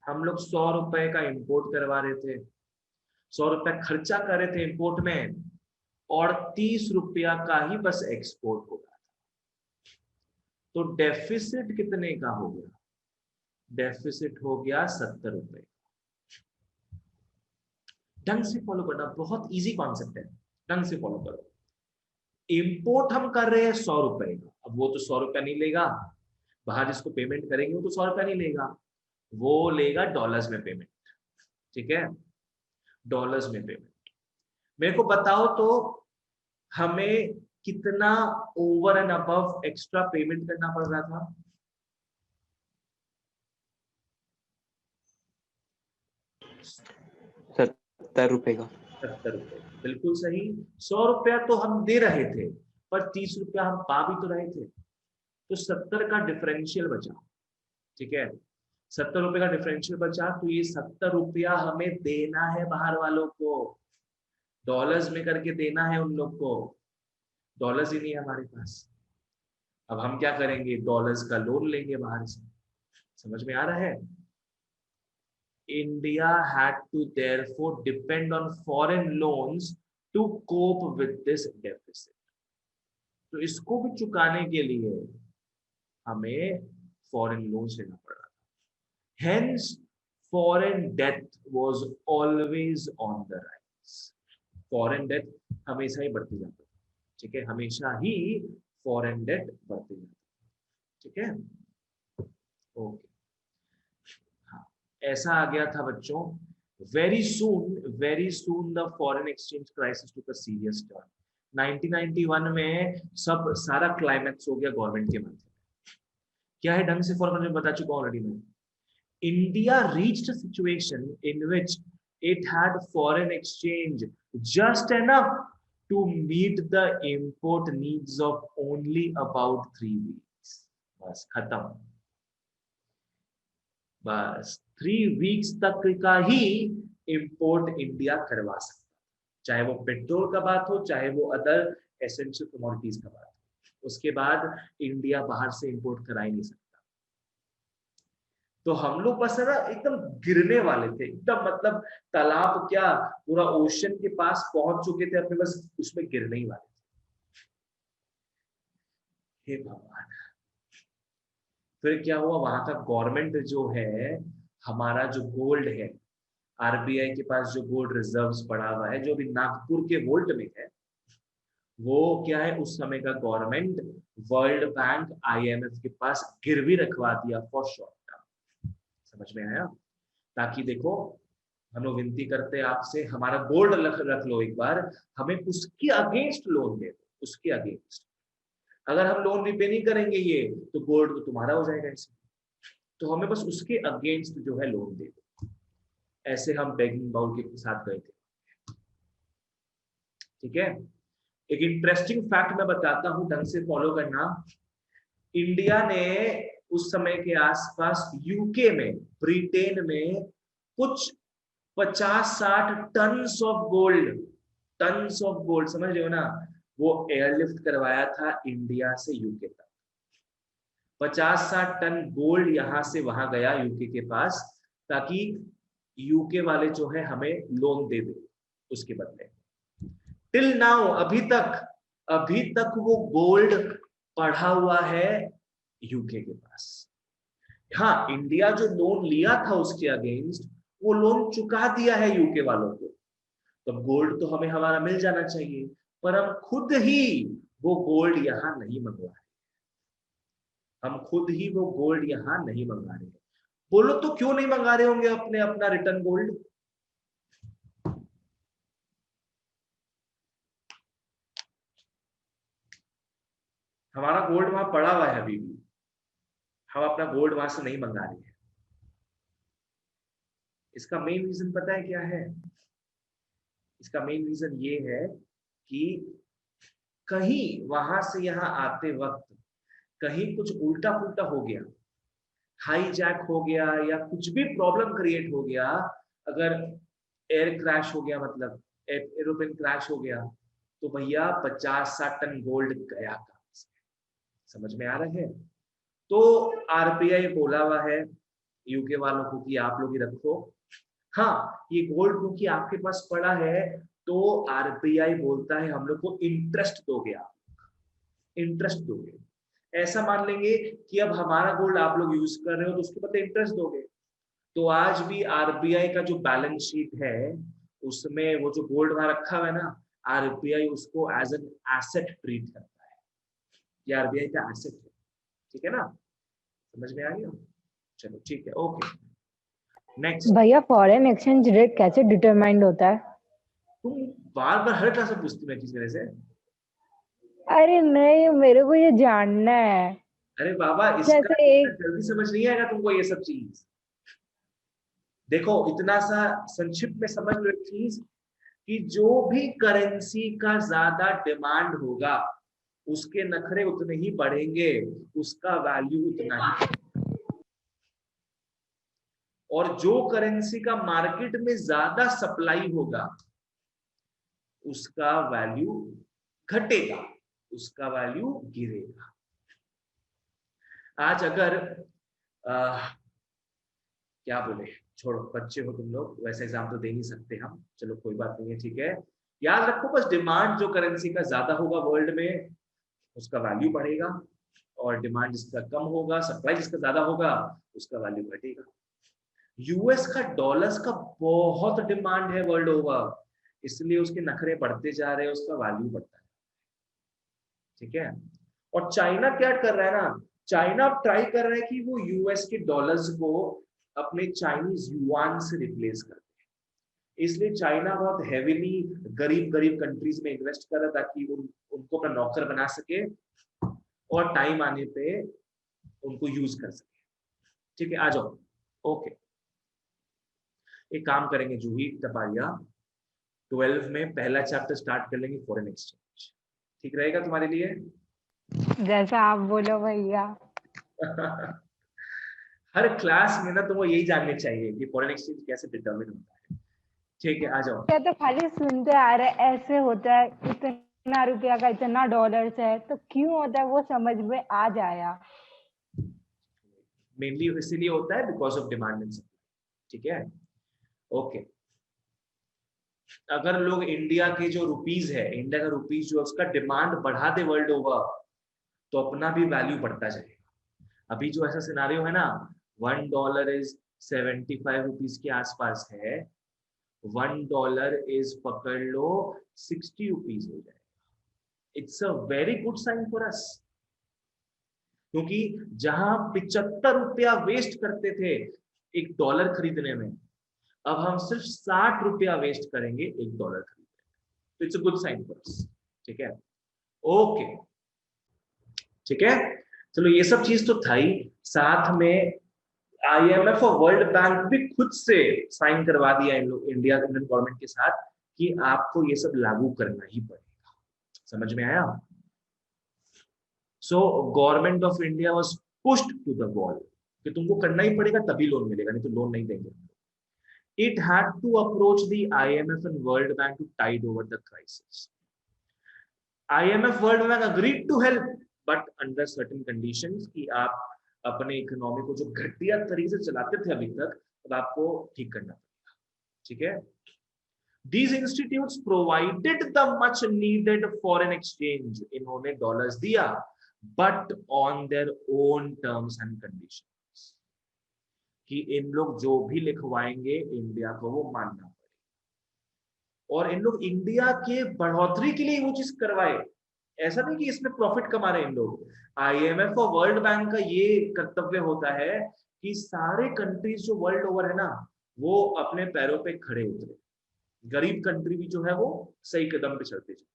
हम लोग 100 रुपए का इंपोर्ट करवा रहे थे, 100 रुपए खर्चा कर रहे थे इंपोर्ट में, और 30 रुपया का ही बस एक्सपोर्ट हो रहा था। तो डेफिसिट कितने का हो गया? डेफिसिट हो गया 70 रुपए। ढंग से फॉलो करना, बहुत इजी कॉन्सेप्ट है, ढंग से फॉलो करो। इंपोर्ट हम कर रहे हैं 100 रुपए का, अब वो तो 100 रुपया नहीं लेगा, बाहर जिसको पेमेंट करेंगे वो तो 100 रुपया नहीं लेगा, वो लेगा डॉलर्स में पेमेंट, ठीक है, डॉलर्स में पेमेंट। मेरे को बताओ तो हमें कितना over and above extra payment करना पड़ रहा था? ₹70 का। 70 रुपए, बिल्कुल सही। 100 रुपया तो हम दे रहे थे, पर 30 रुपया हम पा भी तो रहे थे, तो 70 का डिफरेंशियल बचा, ठीक है। 70 रुपए का डिफरेंशियल बचा, तो ये 70 रुपया हमें देना है बाहर वालों को, डॉलर्स में करके देना है उन लोग को। डॉलर्स ही नहीं है हमारे पास, अब हम क्या करेंगे? डॉलर्स का लोन लेंगे बाहर से। समझ में आ रहा है? India had to therefore depend on foreign loans to cope with this deficit. तो इसको भी चुकाने के लिए हमें फॉरेन लोन्स लेना पड़ रहा था। Hence, foreign debt was always on the rise. Foreign debt हमेशा ही बढ़ती जाती है, ठीक है, हमेशा ही फॉरेन डेट बढ़ती जाती है, ठीक है। ओके, ऐसा आ गया था बच्चों। Very soon the foreign exchange crisis took a serious turn. 1991 में सब सारा क्लाइमैक्स हो गया गवर्नमेंट के माध्यम से। क्या है, ढंग से फॉलो करने बता चुका हूं ऑलरेडी मैं। India reached a situation in which it had foreign exchange just enough to meet the import needs of only about 3 weeks. बस खत्म, बस 3 वीक्स तक का ही इंपोर्ट इंडिया करवा सकता, चाहे वो पेट्रोल का बात हो, चाहे वो अदर एसेंशियल कमोडिटीज का बात हो। उसके बाद इंडिया बाहर से इंपोर्ट करा ही नहीं सकता। तो हम लोग बस है ना एकदम गिरने वाले थे, एकदम मतलब तालाब क्या, पूरा ओशन के पास पहुंच चुके थे, अपने बस उसमें गिरने ही वाले थे। हे भगवान। फिर क्या हुआ, वहां का गवर्नमेंट जो है, हमारा जो गोल्ड है, आरबीआई के पास जो गोल्ड रिजर्व्स पड़ा हुआ है, जो भी नागपुर के वोल्ट में है, वो क्या है, उस समय का गवर्नमेंट वर्ल्ड बैंक आईएमएफ के पास गिरवी रखवा दिया फॉर शॉर्ट टर्म। समझ में आया? ताकि देखो, हम लोग विनती करते हैं आपसे, हमारा गोल्ड रख लो एक बार, हमें उसके अगेंस्ट लोन दे दो, उसके अगेंस्ट। अगर हम लोन रिपे नहीं करेंगे ये, तो गोल्ड तो तुम्हारा हो जाएगा ऐसे, तो हमें बस उसके अगेंस्ट जो है लोन दे दो। ऐसे हम बेगिंग बाउल के साथ गए थे। ठीक है, एक इंटरेस्टिंग फैक्ट मैं बताता हूं, ढंग से फॉलो करना। इंडिया ने उस समय के आसपास यूके में, ब्रिटेन में कुछ 50-60 tons of gold, tons of gold, समझ रहे हो ना, वो एयरलिफ्ट करवाया था इंडिया से यूके तक। 50-60 टन गोल्ड यहां से वहां गया यूके के पास, ताकि यूके वाले जो है हमें लोन दे दे उसके बदले। टिल नाउ, अभी तक वो गोल्ड पड़ा हुआ है यूके के पास। हाँ, इंडिया जो लोन लिया था उसके अगेंस्ट, वो लोन चुका दिया है यूके वालों को, तो गोल्ड तो हमें हमारा मिल जाना चाहिए, पर हम खुद ही वो गोल्ड यहां नहीं मंगवा रहे, हम खुद ही वो गोल्ड यहां नहीं मंगा रहे। बोलो तो क्यों नहीं मंगा रहे होंगे अपने अपना रिटर्न गोल्ड? हमारा गोल्ड वहां पड़ा हुआ है अभी भी, हम अपना गोल्ड वहां से नहीं मंगा रहे हैं। इसका मेन रीजन पता है क्या है? इसका मेन रीजन ये है कि कहीं वहां से यहाँ आते वक्त कहीं कुछ उल्टा पुल्टा हो गया, हाईजैक हो गया, या कुछ भी प्रॉब्लम क्रिएट हो गया, अगर एयर क्रैश हो गया, मतलब एरोप्लेन क्रैश हो गया, तो भैया 50-60 टन गोल्ड गया कहां से? समझ में आ रहा है? तो आरबीआई बोला हुआ है यूके वालों को कि आप लोग ही रखो। हाँ, ये गोल्ड क्योंकि आपके पास पड़ा है, तो आरबीआई बोलता है हम लोग को इंटरेस्ट दोगे, आप इंटरेस्ट दोगे। ऐसा मान लेंगे कि अब हमारा गोल्ड आप लोग यूज कर रहे हो, तो उसके बदले इंटरेस्ट दोगे। तो आज भी आरबीआई का जो बैलेंस शीट है, उसमें वो जो गोल्ड वहां रखा हुआ है ना, आरबीआई उसको एज एन एसेट ट्रीट करता है। ये आरबीआई का एसेट है, ठीक है ना? समझ में आ गया? चलो ठीक है, ओके। नेक्स्ट। भैया फॉरेन एक्सचेंज रेट कैसे डिटरमाइंड होता है? तुम बार बार हर क्लास में पूछती मैं किस तरह से? अरे नहीं, मेरे को ये जानना है। अरे बाबा, इसका जैसे इतना एक जल्दी समझ नहीं आएगा तुमको ये सब चीज। देखो, इतना सा संक्षिप्त में समझ लो एक चीज, कि जो भी करेंसी का ज्यादा डिमांड होगा, उसके नखरे उतने ही बढ़ेंगे, उसका वैल्यू उतना ही। और जो करेंसी का मार्केट में ज्यादा सप्लाई होगा, उसका वैल्यू घटेगा, उसका वैल्यू गिरेगा। आज अगर क्या बोले, छोड़ो, बच्चे हो तुम लोग, वैसे एग्जाम तो दे नहीं सकते हम, चलो कोई बात नहीं है, ठीक है। याद रखो बस, डिमांड जो करेंसी का ज्यादा होगा वर्ल्ड में, उसका वैल्यू बढ़ेगा, और डिमांड जिसका कम होगा, सप्लाई जिसका ज्यादा होगा, उसका वैल्यू घटेगा। यूएस का डॉलर्स का बहुत डिमांड है वर्ल्ड ओवर, इसलिए उसके नखरे बढ़ते जा रहे हैं, उसका वैल्यू बढ़ता है, ठीक है। और चाइना क्या कर रहा है ना, चाइना ट्राई कर रहा है कि वो यूएस के डॉलर्स को अपने चाइनीज युआन से रिप्लेस कर दे। इसलिए चाइना बहुत हेवीली गरीब गरीब कंट्रीज में इन्वेस्ट कर रहा है, ताकि उनको अपना नौकर बना सके, और टाइम आने पे उनको यूज कर सके। ठीक है, आ जाओ। ओके, एक काम करेंगे जूही टपालिया, 12 में पहला चैप्टर स्टार्ट कर लेंगे, फॉरेन एक्सचेंज। ठीक रहेगा तुम्हारे लिए? जैसा आप बोलो भैया। हर क्लास में ना तुमको यही जानने चाहिए कि फॉरेन एक्सचेंज कैसे डिटरमिन होता है। ठीक है, आ जाओ। क्या तो खाली सुनते आ रहे, ऐसे होता है, इतना रुपया का इतना डॉलर्स है, तो क्यों होता है वो समझ में आ जाया। मेनली इसीलिए होता है because of demand and supply, ठीक है। ओके, अगर लोग इंडिया के जो रुपीज है, इंडिया का रुपीज जो उसका डिमांड बढ़ा दे वर्ल्ड ओवर, तो अपना भी वैल्यू बढ़ता जाएगा। अभी जो ऐसा सिनारियो है ना, $1 इज 75 रुपीज के आसपास है, $1 इज पकड़ लो 60 रुपीज हो जाएगा। It's a very good sign for us, क्योंकि जहां 75 रुपया वेस्ट करते थे एक डॉलर खरीदने में, अब हम सिर्फ 60 रुपया वेस्ट करेंगे एक डॉलर खरीदने में। तो it's a good sign for us, ठीक है। ओके, ठीक है, चलो ये सब चीज तो था ही। साथ में IMF और वर्ल्ड बैंक भी खुद से साइन करवा दिया इन लोग, इंडियन गवर्नमेंट के साथ, कि आपको ये सब लागू करना ही पड़ेगा। समझ में आया? So government of India was pushed to the wall कि तुमको करना ही पड़ेगा, तभी लोन मिलेगा, नहीं तो लोन नहीं देंगे। It had to approach the IMF and World Bank to tide over the crisis. IMF, World Bank agreed to help, but under certain conditions कि आप अपने इकोनॉमी को जो घटिया तरीके से चलाते थे अभी तक, अब आपको ठीक करना पड़ेगा, ठीक है। These institutes provided the much needed foreign exchange. इन्होंने डॉलर्स दिया, but on their own terms and conditions. कि इन लोग जो भी लिखवाएंगे इंडिया को वो मानना पड़ेगा, और इन लोग इंडिया के बढ़ोतरी के लिए वो चीज करवाए। ऐसा नहीं कि इसमें प्रॉफिट कमा रहे हैं इन लोग। IMF और वर्ल्ड बैंक का ये कर्तव्य होता है कि सारे कंट्रीज जो वर्ल्ड ओवर है ना, वो अपने पैरों पे खड़े उतरे, गरीब कंट्री भी जो है वो सही कदम पे चलते जाए।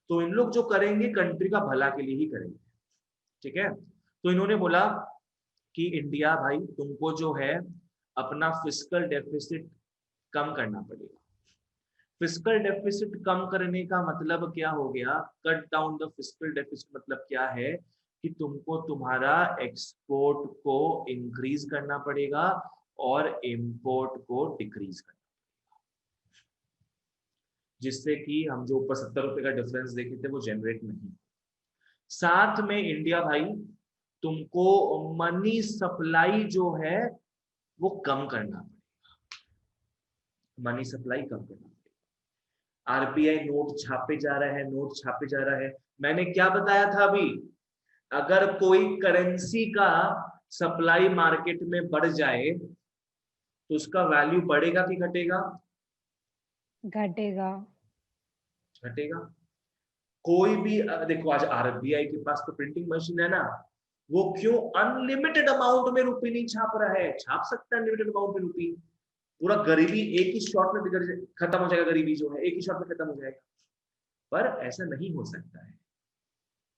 तो इन लोग जो करेंगे कंट्री का भला के लिए ही करेंगे, ठीक है। तो इन्होंने बोला कि इंडिया भाई, तुमको जो है अपना फिस्कल डेफिसिट कम करना पड़ेगा। फिस्कल डेफिसिट कम करने का मतलब क्या हो गया? Cut down the fiscal deficit मतलब क्या है कि तुमको तुम्हारा एक्सपोर्ट को इंक्रीज करना पड़ेगा और इंपोर्ट को डिक्रीज करना, जिससे कि हम जो ऊपर 70 रुपए का डिफरेंस देखे थे वो जनरेट नहीं। साथ में इंडिया भाई, तुमको मनी सप्लाई जो है वो कम करना पड़ेगा, मनी सप्लाई कम करना पड़ेगा। RBI नोट छापे जा रहा है, नोट छापे जा रहा है। मैंने क्या बताया था अभी? अगर कोई करेंसी का सप्लाई मार्केट में बढ़ जाए तो उसका वैल्यू बढ़ेगा कि घटेगा? घटेगा। घटेगा। कोई भी देखो, आज RBI के पास तो प्रिंटिंग मशीन है ना, वो क्यों अनलिमिटेड अमाउंट में रुपए नहीं छाप रहा है? छाप सकता है अनलिमिटेड अमाउंट में रुपए, पूरा गरीबी एक ही शॉट में खत्म हो जाएगा, गरीबी जो है एक ही शॉट में खत्म हो जाएगा। पर ऐसा नहीं हो सकता है,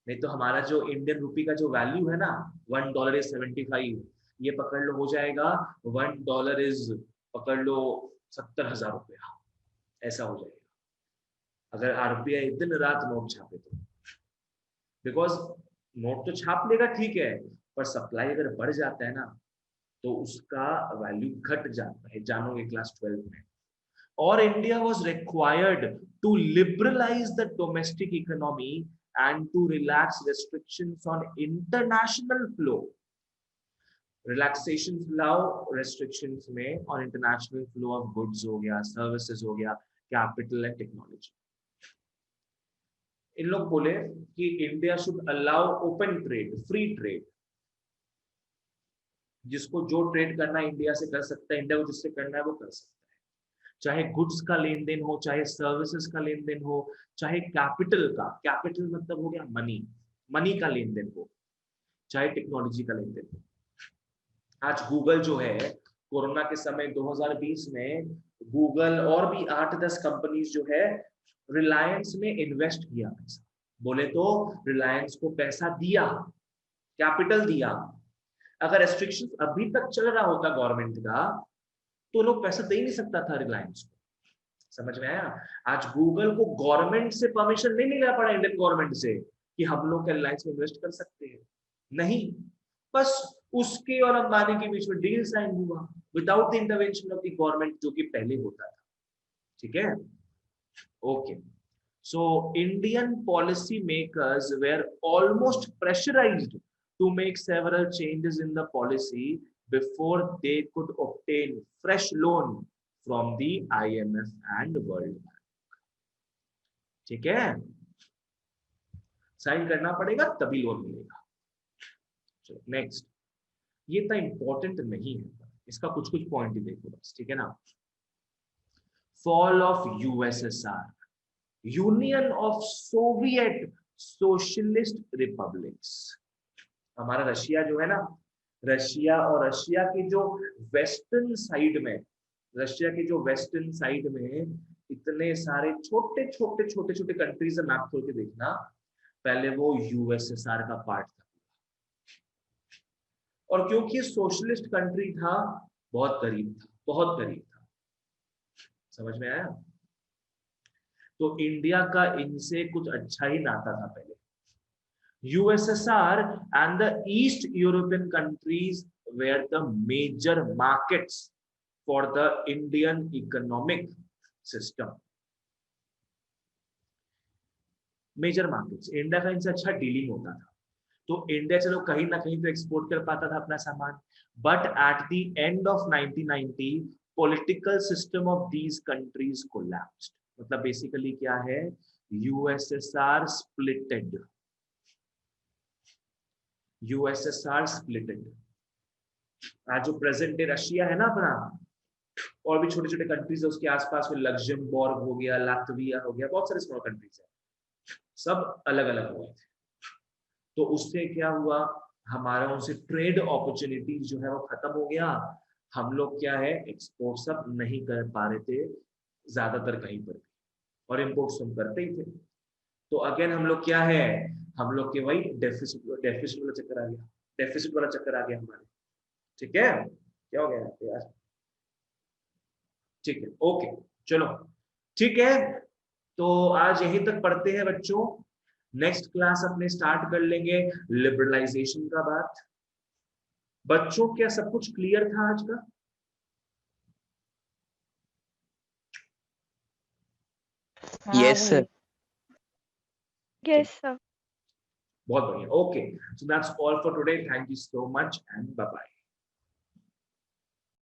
नहीं तो हमारा जो इंडियन रुपी का जो वैल्यू है ना, $1 इज 75, ये पकड़ लो हो जाएगा $1 इज पकड़ लो 70,000 रुपया, ऐसा हो जाएगा अगर RBI दिन रात नोट छापे तो। बिकॉज नोट तो छाप लेगा ठीक है, पर सप्लाई अगर बढ़ जाता है ना तो उसका वैल्यू घट जाता है, जानोगे क्लास 12 में। और India was required to liberalise the domestic economy and to relax restrictions on international flow. Relaxations लाओ restrictions में on international flow of goods हो गया, services हो गया, capital and technology। इन लोग बोले कि India should allow open trade, free trade, जिसको जो ट्रेड करना है इंडिया से कर सकता है, इंडिया को जिससे करना है वो कर सकता है, चाहे गुड्स का लेन देन हो, चाहे सर्विसेज का लेन देन हो, चाहे कैपिटल का, कैपिटल मतलब हो गया मनी, मनी का लेन देन हो, चाहे टेक्नोलॉजी का लेन देन हो। आज गूगल जो है, कोरोना के समय 2020 में गूगल और भी 8-10 कंपनीज जो है रिलायंस में इन्वेस्ट किया पैसा। बोले तो रिलायंस को पैसा दिया, कैपिटल दिया। अगर रेस्ट्रिक्शन अभी तक चल रहा होता गवर्नमेंट का तो लोग पैसा दे ही नहीं सकता था रिलायंस को। समझ में आया? आज गूगल को गवर्नमेंट से परमिशन नहीं मिला पड़ा, इंडियन गवर्नमेंट से, कि हम लोग रिलायंस में इन्वेस्ट कर सकते हैं, नहीं, बस उसके और अंबानी के बीच में डील साइन हुआ without the intervention of the government, जो कि पहले होता था, ठीक है। Okay, so Indian policy makers were almost pressurised to make several changes in the policy before they could obtain fresh loan from the IMF and World Bank. ठीक है, sign करना पड़ेगा तभी लोन मिलेगा. चलो नेक्स्ट, ये इतना इंपॉर्टेंट नहीं है, इसका कुछ कुछ पॉइंट ही देखो बस, ठीक है ना. Fall of USSR, union of Soviet socialist republics. हमारा रशिया जो है ना, रशिया और रशिया के जो वेस्टर्न साइड में, रशिया के जो वेस्टर्न साइड में इतने सारे छोटे छोटे छोटे छोटे कंट्रीज, मैप खोल के देखना, पहले वो यूएसएसआर का पार्ट था. और क्योंकि सोशलिस्ट कंट्री था, बहुत गरीब था, बहुत गरीब था. समझ में आया? तो इंडिया का इनसे कुछ अच्छा ही नाता था पहले. USSR and the East European countries were the major markets for the Indian economic system. Major markets, India का इनसे अच्छा डीलिंग होता था, तो इंडिया चलो कहीं ना कहीं तो एक्सपोर्ट कर पाता था अपना सामान. But at the end of 1990 political system of these countries collapsed. मतलब बेसिकली क्या है, यूएसएसआर स्प्लिटेड. USSR splitted. आज जो प्रेजेंट डे रशिया है ना अपना, और भी छोटे छोटे कंट्रीज है उसके आसपास में, लग्जमबर्ग हो गया, लातविया हो गया, बहुत सारे स्मॉल कंट्रीज है, सब अलग अलग हुए थे. तो उससे क्या हुआ, हमारा उनसे ट्रेड अपॉर्चुनिटीज जो है वो खत्म हो गया. हम लोग क्या है, एक्सपोर्ट सब नहीं कर पा रहे थे ज्यादातर कहीं पर भी, और इम्पोर्ट हम करते ही थे. तो अगेन हम लोग क्या है, हम लोग के वही डेफिसिट वाला चक्कर आ गया, डेफिसिट वाला चक्कर आ गया हमारे. ठीक है, क्या हो गया यार? ठीक है, ओके चलो ठीक है. तो आज यहीं तक पढ़ते हैं बच्चों. नेक्स्ट क्लास अपने स्टार्ट कर लेंगे लिबरलाइजेशन का बात. बच्चों क्या सब कुछ क्लियर था आज का? Yes sir. Yes, sir. बहुत बढ़िया. Okay, so that's all for today. Thank you so much and bye bye.